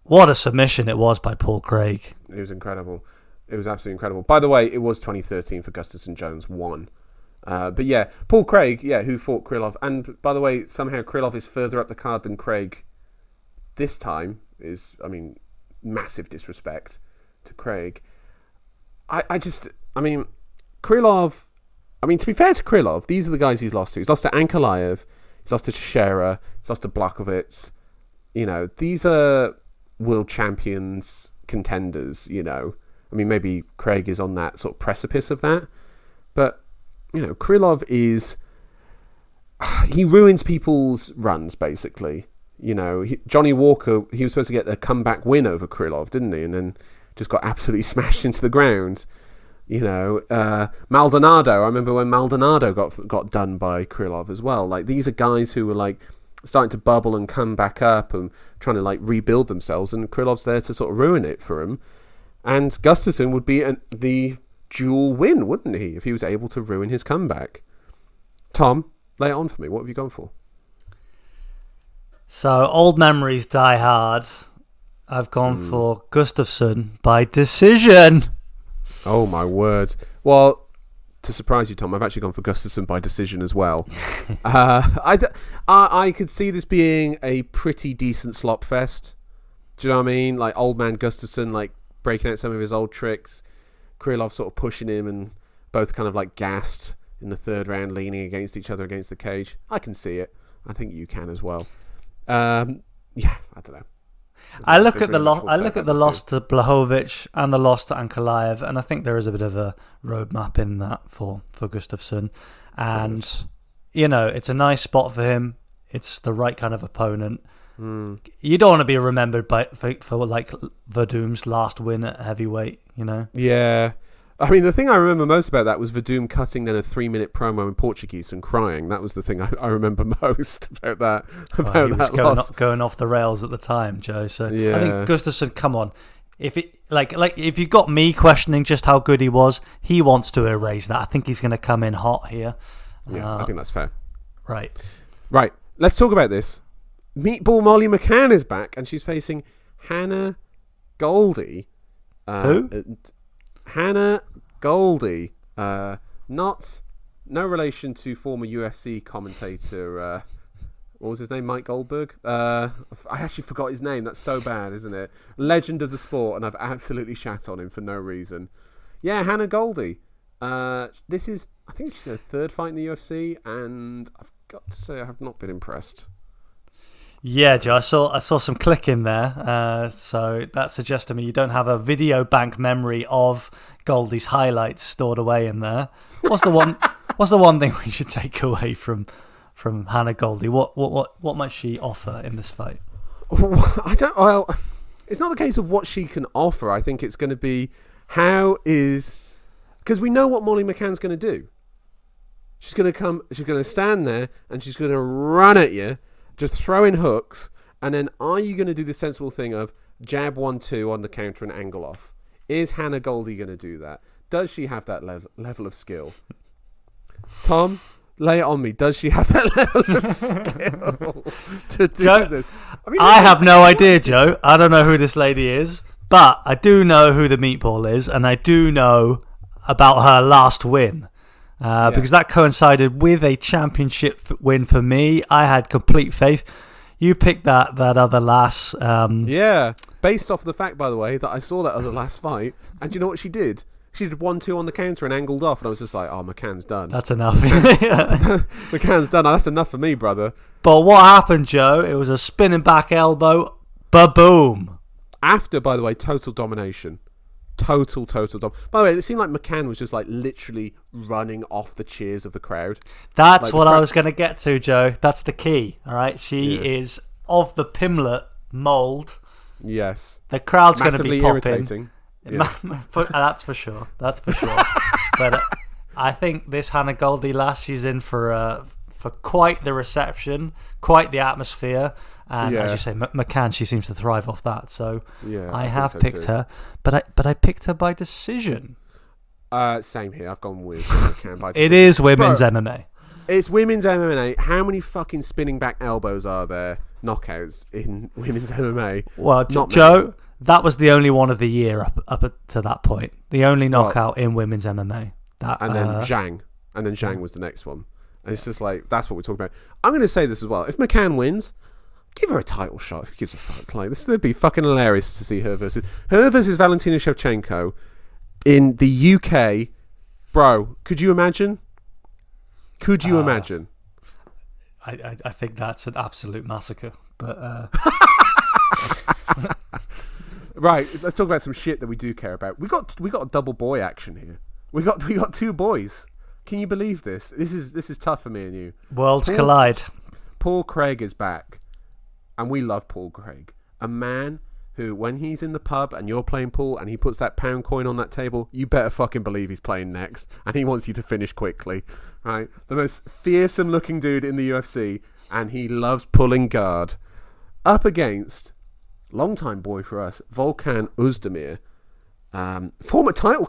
What a submission it was by Paul Craig.
It was incredible. It was absolutely incredible. By the way, it was 2013 for Gustaffson Jones 1. But yeah, Paul Craig, who fought Krylov. And by the way, somehow Krylov is further up the card than Craig this time. Massive disrespect to Craig. Krylov, to be fair to Krylov, these are the guys he's lost to. He's lost to Ankalaev, he's lost to Teixeira, he's lost to Blachowicz. These are world champions, contenders, maybe Craig is on that sort of precipice of that. But, Krylov is... He ruins people's runs, basically. Johnny Walker, he was supposed to get a comeback win over Krylov, didn't he? And then just got absolutely smashed into the ground. Maldonado, I remember when Maldonado got done by Krylov as well. Like, these are guys who were starting to bubble and come back up and trying to rebuild themselves, and Krylov's there to sort of ruin it for him. And Gustaffson would be the dual win, wouldn't he, if he was able to ruin his comeback? Tom, lay it on for me. What have you gone for?
So, old memories die hard. I've gone for Gustaffson by decision.
Oh, my word. Well, to surprise you, Tom, I've actually gone for Gustaffson by decision as well. I could see this being a pretty decent slop fest. Do you know what I mean? Like, old man Gustaffson, breaking out some of his old tricks. Krylov sort of pushing him and both kind of, gassed in the third round, leaning against each other against the cage. I can see it. I think you can as well. I don't know.
I look at the loss to Blachowicz and the loss to Ankalaev, and I think there is a bit of a roadmap in that for Gustaffson. And it's a nice spot for him. It's the right kind of opponent. You don't want to be remembered for Verdum's last win at heavyweight.
Yeah. The thing I remember most about that was Verdum cutting then a 3-minute promo in Portuguese and crying. That was the thing I remember most about that.
He was going off the rails at the time, Joe. So yeah. I think Gustaffson, come on. If you got me questioning just how good he was, he wants to erase that. I think he's going to come in hot here.
Yeah, I think that's fair.
Right.
Let's talk about this. Meatball Molly McCann is back, and she's facing Hannah Goldy.
Who?
Hannah Goldy, no relation to former UFC commentator, what was his name, Mike Goldberg? I actually forgot his name, that's so bad, isn't it? Legend of the sport, and I've absolutely shat on him for no reason. Yeah, Hannah Goldy. This is, I think she's her third fight in the UFC, and I've got to say I have not been impressed.
Yeah, Joe, I saw some clicking there. So that suggests to me you don't have a video bank memory of Goldie's highlights stored away in there. What's the one thing we should take away from Hannah Goldy? What might she offer in this fight?
It's not the case of what she can offer. I think it's going to be because we know what Molly McCann's going to do. She's going to stand there and she's going to run at you. Just throw in hooks, and then are you going to do the sensible thing of jab 1-2 on the counter and angle off? Is Hannah Goldy going to do that? Does she have that level of skill? Tom, lay it on me. Does she have that level of skill to do
Joe,
this?
I have no idea, Joe. I don't know who this lady is, but I do know who the meatball is, and I do know about her last win. Because that coincided with a championship win for me. I had complete faith. You picked that other lass.
Based off the fact, by the way, that I saw that other last fight, and do you know what she did? She did 1-2 on the counter and angled off, and I was just like, oh, McCann's done.
That's enough.
McCann's done. That's enough for me, brother.
But what happened, Joe? It was a spinning back elbow. Ba-boom.
After, by the way, total domination. Total By the way, it seemed like McCann was just literally running off the cheers of the crowd.
That's what I was going to get to, Joe. That's the key. All right, she is of the Pimblett mold.
Yes,
the crowd's going to be popping.
Irritating. Yeah.
That's for sure. But I think this Hannah Goldy lass, she's in for quite the reception, quite the atmosphere. And as you say, McCann, she seems to thrive off that. So I have picked her, but I picked her by decision.
Same here. I've gone with McCann by decision.
It is women's MMA.
It's women's MMA. How many fucking spinning back elbows are there? Knockouts in women's MMA.
Well, Joe, that was the only one of the year up to that point. The only knockout in women's MMA.
And then Zhang was the next one. And it's just like, that's what we're talking about. I'm going to say this as well. If McCann wins, give her a title shot. Who gives a fuck? Like, this would be fucking hilarious to see her versus Valentina Shevchenko in the UK. Bro, could you imagine? Imagine?
I think that's an absolute massacre. But
right, let's talk about some shit that we do care about. We got a double boy action here. We got two boys. Can you believe this? This is tough for me and you.
Worlds collide.
Paul Craig is back, and we love Paul Craig. A man who, when he's in the pub and you're playing pool and he puts that pound coin on that table, you better fucking believe he's playing next, and he wants you to finish quickly. Right, the most fearsome looking dude in the UFC, and he loves pulling guard. Up against long-time boy for us, Volkan Oezdemir. Former title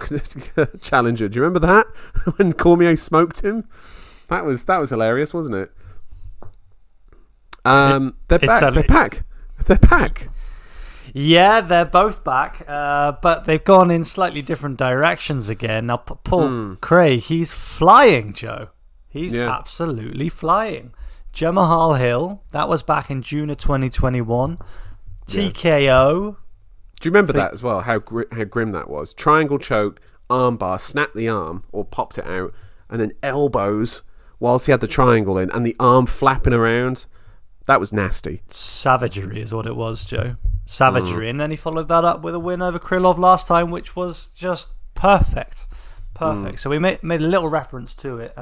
challenger. Do you remember that? When Cormier smoked him? That was hilarious, wasn't it? They're back.
Yeah, they're both back, but they've gone in slightly different directions again. Now, Paul Craig, he's flying, Joe. He's absolutely flying. Jamahal Hill, that was back in June of 2021. TKO.
Do you remember that as well? How grim that was? Triangle choke, armbar, snapped the arm or popped it out, and then elbows whilst he had the triangle in, and the arm flapping around. That was nasty. Savagery
is what it was, Joe. Savagery. And then he followed that up with a win over Krillov last time, which was just perfect. So we made a little reference to it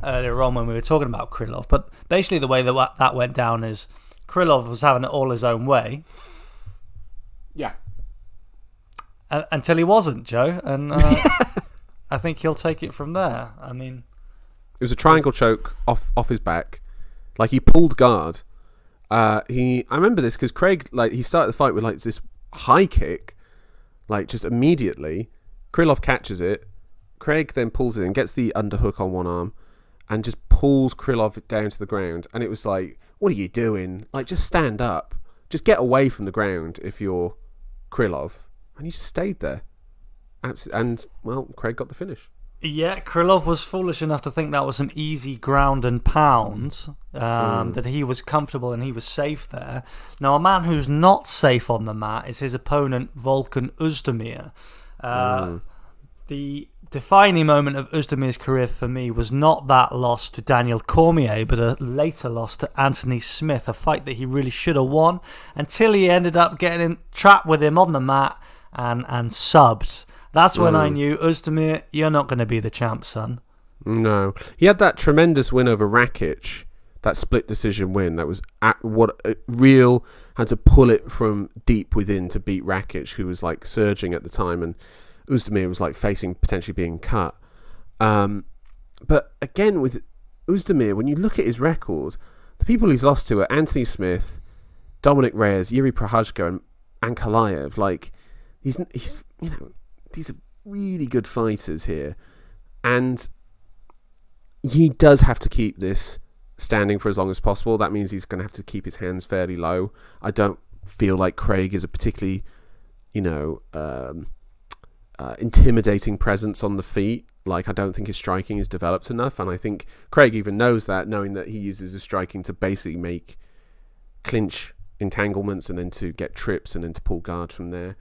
earlier on when we were talking about Krillov. But basically the way that went down is Krillov was having it all his own way.
Yeah.
Until he wasn't, Joe. And I think he'll take it from there. I mean,
it was a triangle choke off his back. Like, he pulled guard. I remember this because Craig, like, he started the fight with like this high kick, like just immediately. Krylov catches it. Craig then pulls it and gets the underhook on one arm, and just pulls Krylov down to the ground. And it was like, what are you doing? Like, just stand up, just get away from the ground if you're Krylov. And he just stayed there. And well, Craig got the finish.
Yeah, Krylov was foolish enough to think that was an easy ground and pound, that he was comfortable and he was safe there. Now, a man who's not safe on the mat is his opponent, Volkan Oezdemir. The defining moment of Özdemir's career for me was not that loss to Daniel Cormier, but a later loss to Anthony Smith, a fight that he really should have won, until he ended up getting trapped with him on the mat and subbed. That's when I knew, Oezdemir, you're not going to be the champ, son.
No. He had that tremendous win over Rakic, that split decision win. That was real, had to pull it from deep within to beat Rakic, who was like surging at the time, and Oezdemir was like facing potentially being cut. But again, with Oezdemir, when you look at his record, the people he's lost to are Anthony Smith, Dominic Reyes, Yuri Prochazka, and Kalaev. Like, he's you know, these are really good fighters here, and he does have to keep this standing for as long as possible. That means he's going to have to keep his hands fairly low. I don't feel like Craig is a particularly, intimidating presence on the feet. Like, I don't think his striking is developed enough, and I think Craig even knows that, knowing that he uses his striking to basically make clinch entanglements and then to get trips and then to pull guard from there.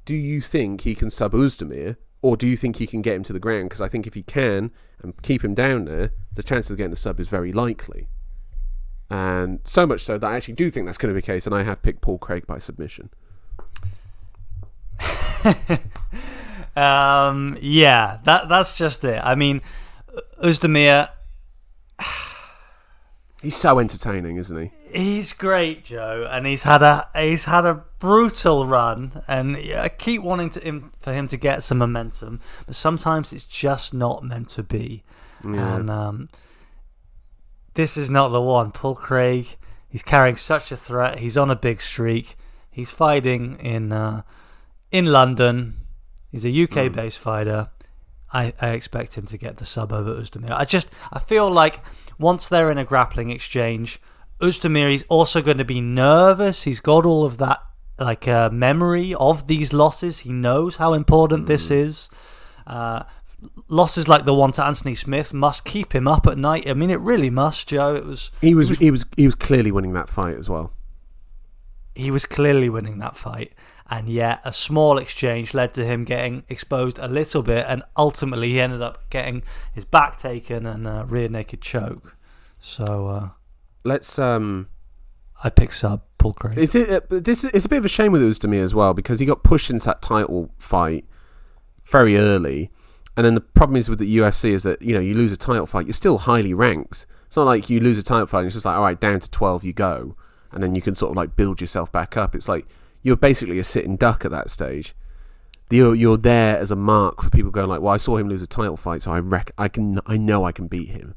Do you think he can sub Oezdemir, or do you think he can get him to the ground? Because I think if he can and keep him down there, the chance of getting the sub is very likely. And so much so that I actually do think that's going to be the case, and I have picked Paul Craig by submission.
Yeah, that's just it. I mean, Oezdemir,
he's so entertaining, isn't he?
He's great, Joe, and he's had a brutal run, and I keep wanting for him to get some momentum, but sometimes it's just not meant to be. Yeah. And this is not the one. Paul Craig, he's carrying such a threat. He's on a big streak. He's fighting in London. He's a UK-based fighter. I expect him to get the sub over Oezdemir. I feel like once they're in a grappling exchange, Oezdemir is also going to be nervous. He's got all of that memory of these losses. He knows how important this is. Losses like the one to Anthony Smith must keep him up at night. I mean, it really must, Joe.
He was clearly winning that fight as well.
He was clearly winning that fight, and yet a small exchange led to him getting exposed a little bit, and ultimately he ended up getting his back taken and a rear naked choke. So
let's.
I pick sub Paul Craig.
It's a bit of a shame with Oezdemir as well, because he got pushed into that title fight very early, and then the problem is with the UFC is that you lose a title fight, you're still highly ranked. It's not like you lose a title fight and it's just like, all right, down to 12 you go. And then you can sort of build yourself back up. It's like you're basically a sitting duck at that stage. You're there as a mark for people going well, I saw him lose a title fight, so I know I can beat him.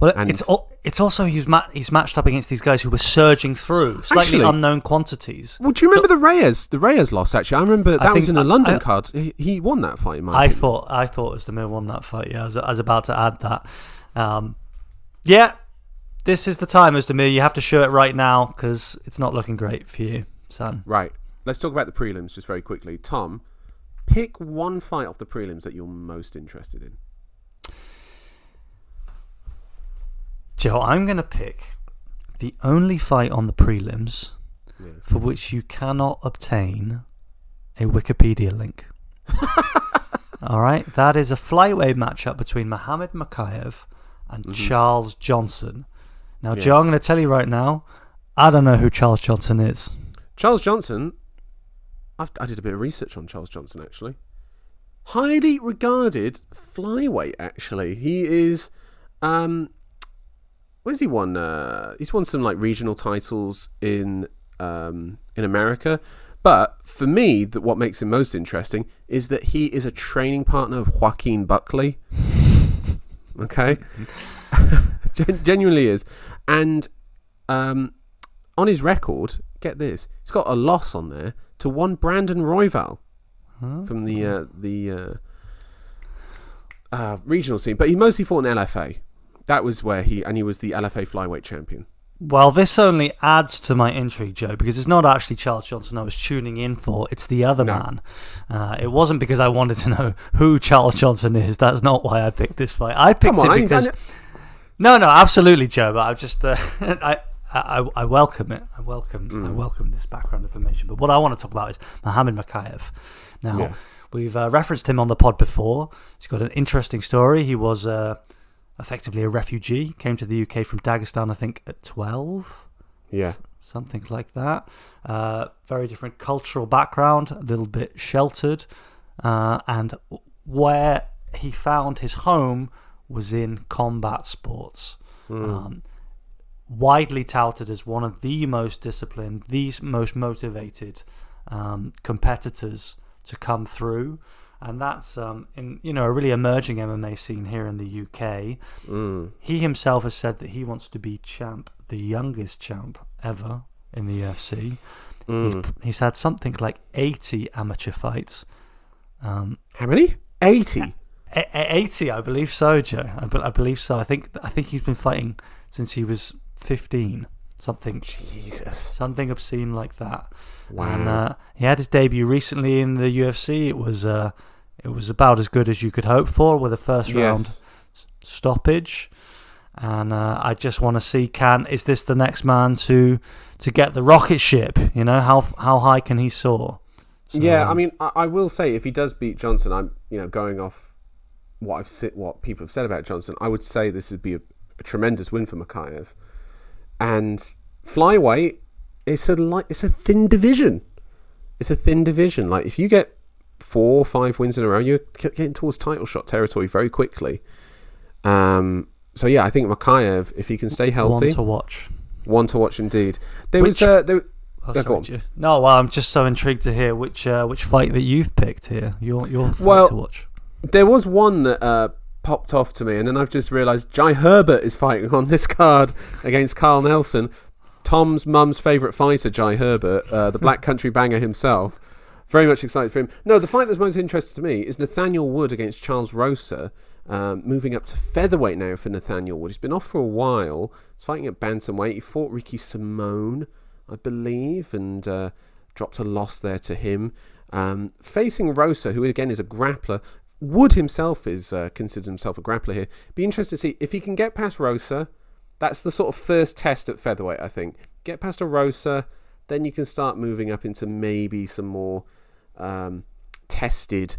Well, and it's also he's matched up against these guys who were surging through slightly unknown quantities.
Well, do you remember the Reyes loss? Actually, I remember that was in a London card. He won that fight. In my opinion.
I thought Oezdemir won that fight. Yeah, I was about to add that. Yeah. This is the time, Oezdemir. You have to show it right now because it's not looking great for you, son.
Right. Let's talk about the prelims just very quickly. Tom, pick one fight off the prelims that you're most interested in.
Joe, I'm going to pick the only fight on the prelims for which you cannot obtain a Wikipedia link. All right? That is a flyweight matchup between Mohamed Makayev and Charles Johnson. Now, Joe, I'm going to tell you right now, I don't know who Charles Johnson is.
Charles Johnson, I did a bit of research on Charles Johnson, actually. Highly regarded flyweight, actually. He is, what has he won? He's won some regional titles in America. But for me, what makes him most interesting is that he is a training partner of Joaquin Buckley. Okay? Genuinely is. And on his record, get this, he's got a loss on there to one Brandon Royval from the regional scene. But he mostly fought in LFA. That was where he was the LFA flyweight champion.
Well, this only adds to my intrigue, Joe, because it's not actually Charles Johnson I was tuning in for. It's the other man. It wasn't because I wanted to know who Charles Johnson is. That's not why I picked this fight. I picked it because... No, absolutely, Joe. But I just, I welcome it. I welcome this background information. But what I want to talk about is Mohamed Makayev. Now, we've referenced him on the pod before. He's got an interesting story. He was effectively a refugee. Came to the UK from Dagestan, I think, at 12.
Yeah,
something like that. Very different cultural background. A little bit sheltered, and where he found his home was in combat sports. Widely touted as one of the most disciplined, the most motivated competitors to come through. And that's in a really emerging MMA scene here in the UK. He himself has said that he wants to be champ, the youngest champ ever in the UFC. He's had something like 80 amateur fights.
How many? 80?
80, I believe so, Joe. I believe so. I think he's been fighting since he was 15. Something obscene like that.
Wow.
And he had his debut recently in the UFC. It was about as good as you could hope for with a first round stoppage. And I just want to see, is this the next man to get the rocket ship? How high can he soar? So,
yeah, I mean, I will say if he does beat Johnson, I'm going off what people have said about Johnson, I would say this would be a tremendous win for Makayev. And flyweight, it's a thin division. It's a thin division. Like if you get 4 or 5 wins in a row, you're getting towards title shot territory very quickly. So yeah, I think Makayev, if he can stay healthy,
one to watch.
One to watch indeed. There
Which-
was...
Go on. No, well, I'm just so intrigued to hear which fight that you've picked here. Your fight to watch.
There was one that popped off to me, and then I've just realised Jai Herbert is fighting on this card against Carl Nelson. Tom's mum's favourite fighter, Jai Herbert, the Black Country banger himself. Very much excited for him. No, the fight that's most interesting to me is Nathaniel Wood against Charles Rosa, moving up to featherweight now for Nathaniel Wood. He's been off for a while. He's fighting at bantamweight. He fought Ricky Simone, I believe, and dropped a loss there to him. Facing Rosa, who again is a grappler. Wood himself is considered himself a grappler here. Be interested to see if he can get past Rosa. That's the sort of first test at featherweight, I think. Get past a Rosa, then you can start moving up into maybe some more tested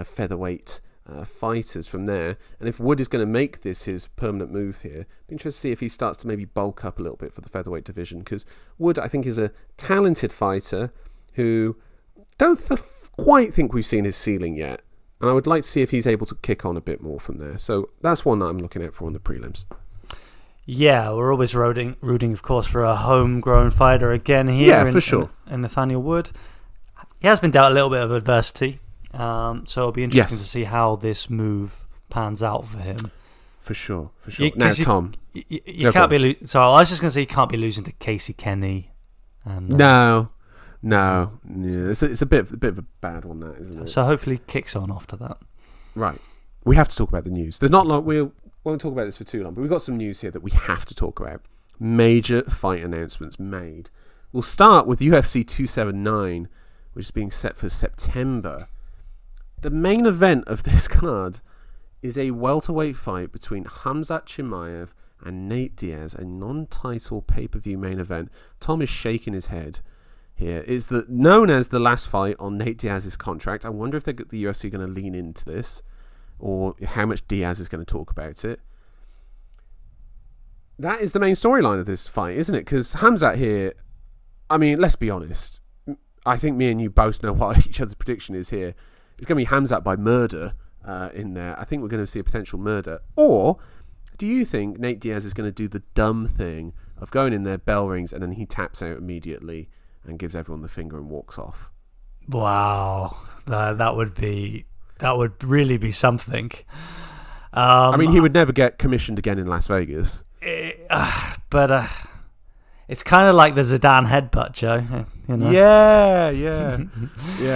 featherweight fighters from there. And if Wood is going to make this his permanent move here, be interested to see if he starts to maybe bulk up a little bit for the featherweight division, because Wood, I think, is a talented fighter who don't quite think we've seen his ceiling yet. And I would like to see if he's able to kick on a bit more from there. So that's one that I'm looking at for on the prelims.
Yeah, we're always rooting, of course, for a homegrown fighter again here.
For sure.
In Nathaniel Wood. He has been dealt a little bit of adversity, so it'll be interesting to see how this move pans out for him.
For sure. Now, Tom.
You can't be so I was just going to say you can't be losing to Casey Kenny. And,
No. Yeah, it's a bit of a bad one, that, isn't it?
So hopefully he kicks on after that.
Right. We have to talk about the news. There's not long. We won't talk about this for too long, but we've got some news here that we have to talk about. Major fight announcements made. We'll start with UFC 279, which is being set for September. The main event of this card is a welterweight fight between Khamzat Chimaev and Nate Diaz, a non-title pay-per-view main event. Tom is shaking his head here. It's known as the last fight on Nate Diaz's contract. I wonder if the UFC are going to lean into this, or how much Diaz is going to talk about it. That is the main storyline of this fight, isn't it? Because Khamzat here, I mean, let's be honest. I think me and you both know what each other's prediction is here. It's going to be Khamzat by murder in there. I think we're going to see a potential murder. Or do you think Nate Diaz is going to do the dumb thing of going in there, bell rings, and then he taps out immediately and gives everyone the finger and walks off?
Wow, that would really be something.
I mean, he would never get commissioned again in Las Vegas.
But it's kind of like the Zidane headbutt, Joe. You know?
Yeah,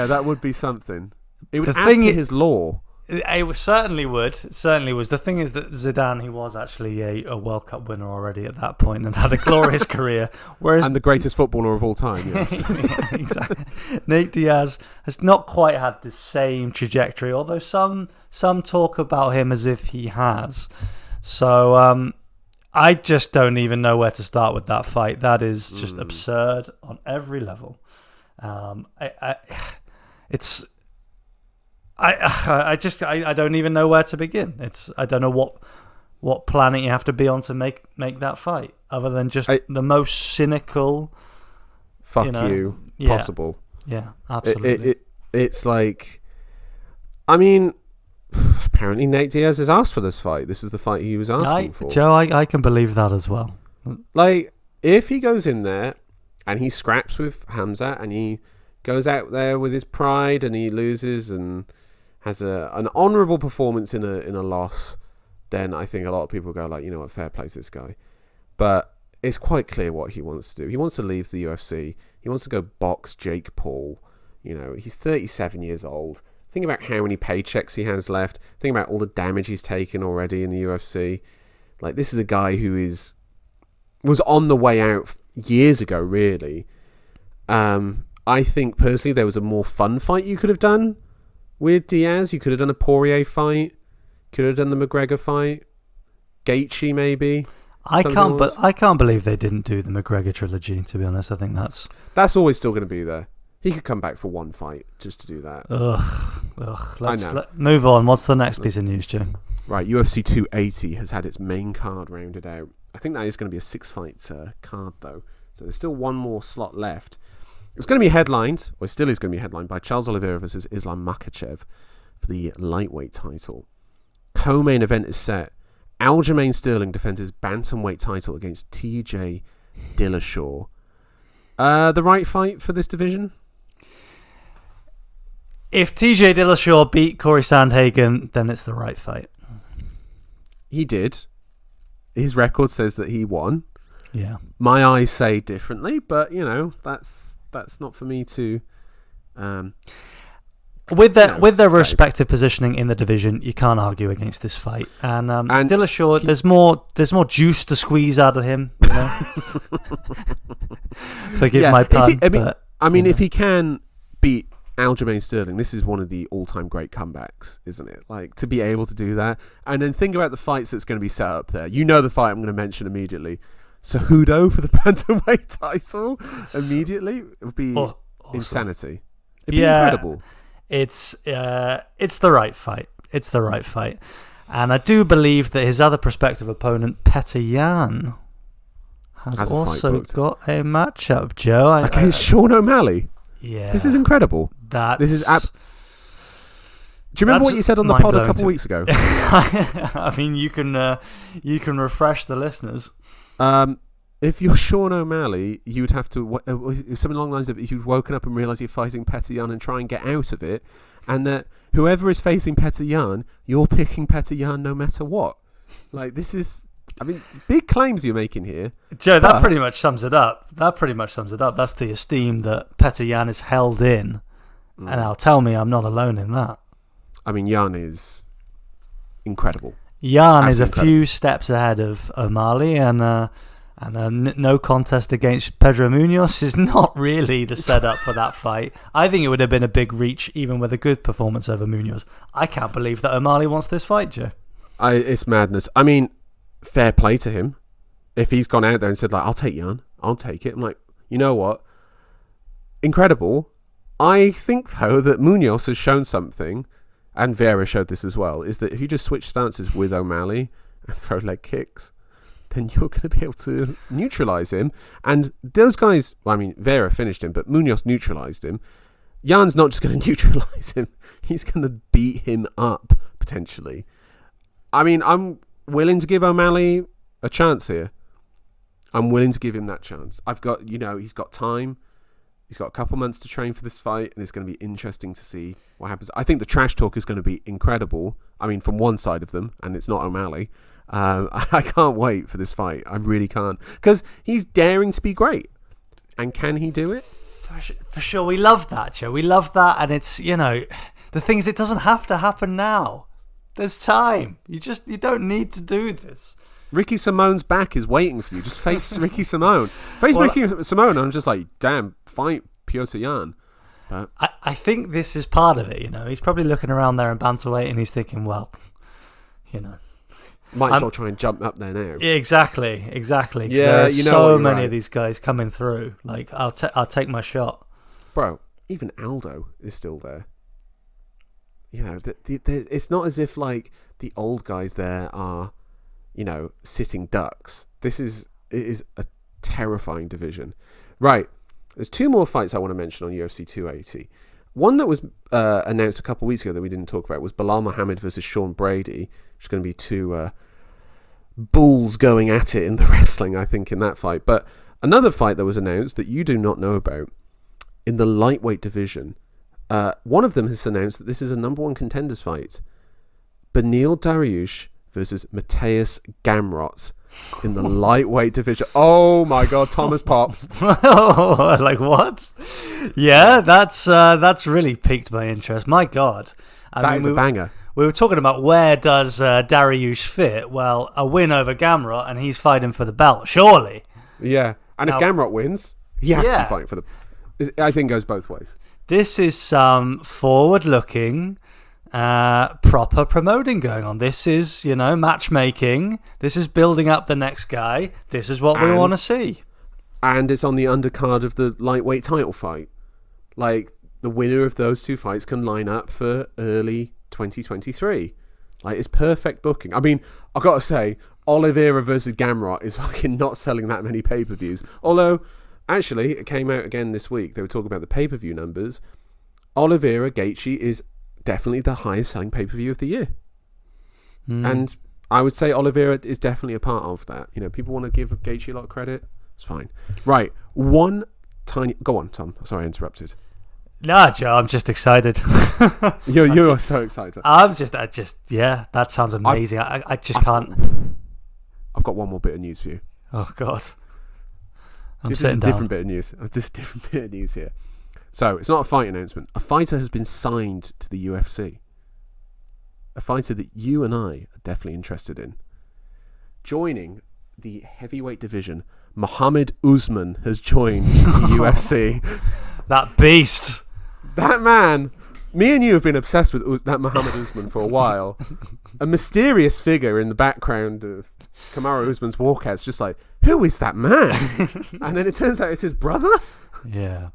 that would be something. It would add to his lore.
It certainly would. It certainly was. The thing is that Zidane, he was actually a World Cup winner already at that point and had a glorious career. Whereas,
and the greatest footballer of all time, yes.
Yeah, exactly. Nate Diaz has not quite had the same trajectory, although some talk about him as if he has. So I just don't even know where to start with that fight. That is just absurd on every level. I don't even know where to begin. I don't know what planet you have to be on to make that fight, other than just the most cynical
possible.
Yeah, absolutely.
It's like, I mean, apparently Nate Diaz has asked for this fight. This was the fight he was asking for.
Joe, I can believe that as well.
Like, if he goes in there and he scraps with Khamzat and he goes out there with his pride and he loses and has an honourable performance in a loss, then I think a lot of people go like, you know what, fair play to this guy. But it's quite clear what he wants to do. He wants to leave the UFC. He wants to go box Jake Paul. You know, he's 37 years old. Think about how many paychecks he has left. Think about all the damage he's taken already in the UFC. Like, this is a guy who was on the way out years ago, really. I think, personally, there was a more fun fight you could have done with Diaz. You could have done a Poirier fight. Could have done the McGregor fight. Gaethje, maybe.
I can't believe they didn't do the McGregor trilogy, to be honest. I think that's
always still going to be there. He could come back for one fight just to do that.
Let's move on. What's the next piece of news, Jim?
Right, UFC 280 has had its main card rounded out. I think that is going to be a 6-fight card, though. So there's still one more slot left. It's going to be headlined, or still is going to be headlined, by Charles Oliveira versus Islam Makhachev for the lightweight title. Co-main event is set. Aljamain Sterling defends his bantamweight title against TJ Dillashaw. The right fight for this division?
If TJ Dillashaw beat Corey Sandhagen, then it's the right fight.
He did. His record says that he won.
Yeah.
My eyes say differently, but that's not for me to.
With their respective positioning in the division, you can't argue against this fight. And Dillashaw, there's more juice to squeeze out of him. Forgive my pun.
If he can beat Aljamain Sterling, this is one of the all-time great comebacks, isn't it? Like, to be able to do that, and then think about the fights that's going to be set up there. The fight I'm going to mention immediately. Cejudo for the bantamweight title immediately. It would be insanity. It'd be incredible.
It's the right fight. It's the right fight. And I do believe that his other prospective opponent, Petr Yan, has also got a matchup, Joe.
Against Sean O'Malley.
Yeah.
This is incredible. Do you remember what you said on the pod a couple of weeks ago?
I mean, you can refresh the listeners.
If you're Sean O'Malley, you would have to something along the lines of you've woken up and realised you're fighting Petr Yan and try and get out of it, and that whoever is facing Petr Yan, you're picking Petr Yan no matter what. Like, this is, big claims you're making here.
Joe, that pretty much sums it up. That's the esteem that Petr Yan is held in, and now tell me I'm not alone in that.
Yan is incredible.
Yan is a few steps ahead of O'Malley, and no contest against Pedro Munoz is not really the setup for that fight. I think it would have been a big reach, even with a good performance over Munoz. I can't believe that O'Malley wants this fight, Joe.
It's madness. Fair play to him. If he's gone out there and said, I'll take Yan, I'll take it. I'm like, you know what? Incredible. I think, though, that Munoz has shown something, and Vera showed this as well, is that if you just switch stances with O'Malley and throw leg kicks, then you're going to be able to neutralise him. And those guys, Vera finished him, but Munoz neutralised him. Jan's not just going to neutralise him. He's going to beat him up, potentially. I'm willing to give O'Malley a chance here. I'm willing to give him that chance. He's got time. He's got a couple months to train for this fight, and it's going to be interesting to see what happens. I think the trash talk is going to be incredible. From one side of them, and it's not O'Malley. I can't wait for this fight. I really can't. Because he's daring to be great. And can he do it?
For sure. We love that, Joe. We love that. And it's, the thing is, it doesn't have to happen now. There's time. You don't need to do this.
Ricky Simone's back is waiting for you. Just face Ricky Simone. Ricky Simone. I'm just like, damn, fight Petr Yan. But
I think this is part of it, He's probably looking around there in bantamweight and he's thinking, well,
might as well try and jump up there now.
Exactly.
Yeah,
there's so many of these guys coming through. Like, I'll take my shot.
Bro, even Aldo is still there. It's not as if, like, the old guys there are, sitting ducks. It is a terrifying division. Right, there's two more fights I want to mention on UFC 280. One that was announced a couple of weeks ago that we didn't talk about was Balaam Mohamed versus Sean Brady, which is going to be two bulls going at it in the wrestling, I think, in that fight. But another fight that was announced that you do not know about in the lightweight division, one of them has announced that this is a number one contenders fight. Beneal Daryush versus Matthias Gamrot in the lightweight division. Oh my God, Thomas popped.
Like, what? Yeah, that's really piqued my interest. My God.
That is a banger.
We were talking about where does Daryush fit? Well, a win over Gamrot, and he's fighting for the belt, surely.
Yeah, and if Gamrot wins, he has to be fighting for the... I think it goes both ways.
This is some forward-looking, proper promoting going on. This is, matchmaking. This is building up the next guy. This is what we want to see.
And it's on the undercard of the lightweight title fight. Like, the winner of those two fights can line up for early 2023. Like, it's perfect booking. I've got to say, Oliveira versus Gamrot is fucking not selling that many pay-per-views. Although, actually, it came out again this week. They were talking about the pay-per-view numbers. Oliveira Gaethje is definitely the highest selling pay-per-view of the year. And I would say Oliveira is definitely a part of that. People want to give Gaethje a lot of credit. It's fine. Right, one tiny... Go on, Tom. Sorry, I interrupted.
No, Joe, I'm just excited.
You're so excited.
Yeah, that sounds amazing. I just can't...
I've got one more bit of news for you.
Oh, God.
This is a different bit of news. This is a different bit of news here. So, it's not a fight announcement. A fighter has been signed to the UFC. A fighter that you and I are definitely interested in. Joining the heavyweight division, Mohamed Oezdemir has joined the UFC.
That beast.
That man, me and you have been obsessed with that Mohamed Oezdemir for a while. A mysterious figure in the background of Kamaru Usman's walkouts, just like, who is that man? And then it turns out it's his brother?
Yeah.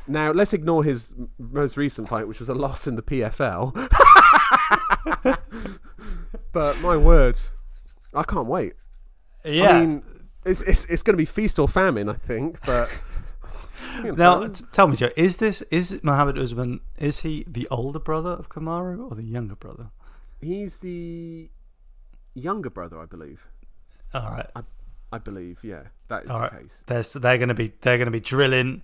Now, let's ignore his most recent fight, which was a loss in the PFL. But my words, I can't wait.
Yeah.
I mean, it's going to be feast or famine, I think, but...
Now, tell me, Joe, is Mohamed Oezdemir, is he the older brother of Kamaru or the younger brother?
He's the younger brother, I believe.
All right.
I believe, yeah, that is
All
the
right.
case.
They're going to be drilling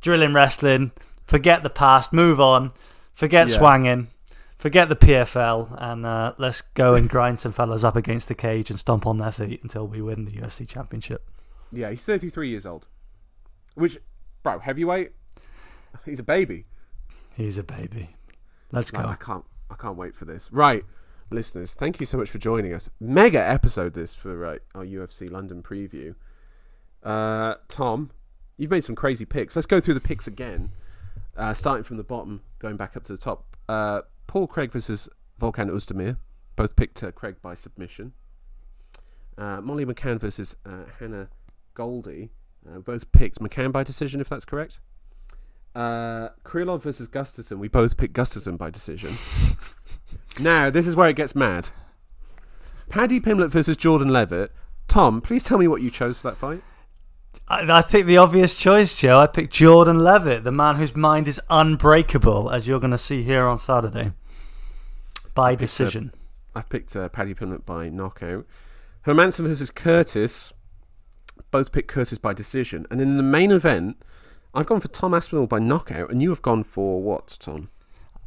wrestling. Forget the past, move on. Forget swanging. Forget the PFL, and let's go and grind some fellas up against the cage and stomp on their feet until we win the UFC Championship.
Yeah, he's 33 years old. Which, bro, heavyweight, he's a baby.
He's a baby. Let's go.
I can't wait for this. Right, listeners, thank you so much for joining us. Mega episode this for our UFC London preview. Tom, you've made some crazy picks. Let's go through the picks again, starting from the bottom, going back up to the top. Paul Craig versus Volkan Oezdemir. Both picked Craig by submission. Molly McCann versus Hannah Goldy. Both picked McCann by decision, if that's correct. Krylov versus Gustaffson. We both picked Gustaffson by decision. Now, this is where it gets mad. Paddy Pimblett versus Jordan Leavitt. Tom, please tell me what you chose for that fight.
I picked the obvious choice, Joe. I picked Jordan Leavitt, the man whose mind is unbreakable, as you're going to see here on Saturday. By decision.
I've picked Paddy Pimblett by knockout. Hermansson versus Curtis. Both picked Curtis by decision. And in the main event, I've gone for Tom Aspinall by knockout, and you have gone for what, Tom?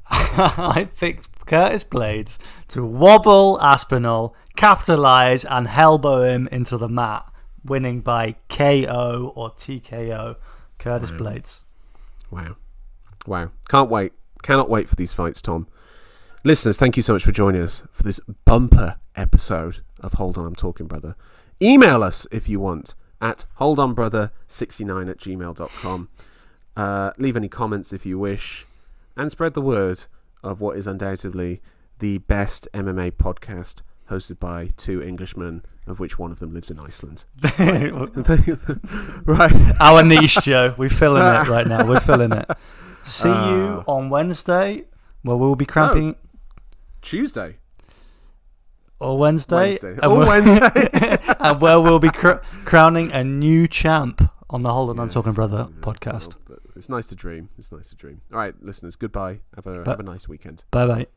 I picked Curtis Blaydes to wobble Aspinall, capitalise, and elbow him into the mat, winning by KO or TKO. Curtis Blaydes.
Wow. Can't wait. Cannot wait for these fights, Tom. Listeners, thank you so much for joining us for this bumper episode of Hold On, I'm Talking Brother. Email us if you want at holdonbrother69@gmail.com. Leave any comments if you wish, and spread the word of what is undoubtedly the best MMA podcast hosted by two Englishmen, of which one of them lives in Iceland. Right.
Our niche, Joe. We're filling it right now. We're filling it. See you on Wednesday, where we'll be cramping...
Tuesday.
Or Wednesday.
Wednesday.
And where we'll be crowning a new champ on the Hold On, I'm Talking Brother podcast.
It's nice to dream. All right, listeners, goodbye. Have a nice weekend.
Bye-bye.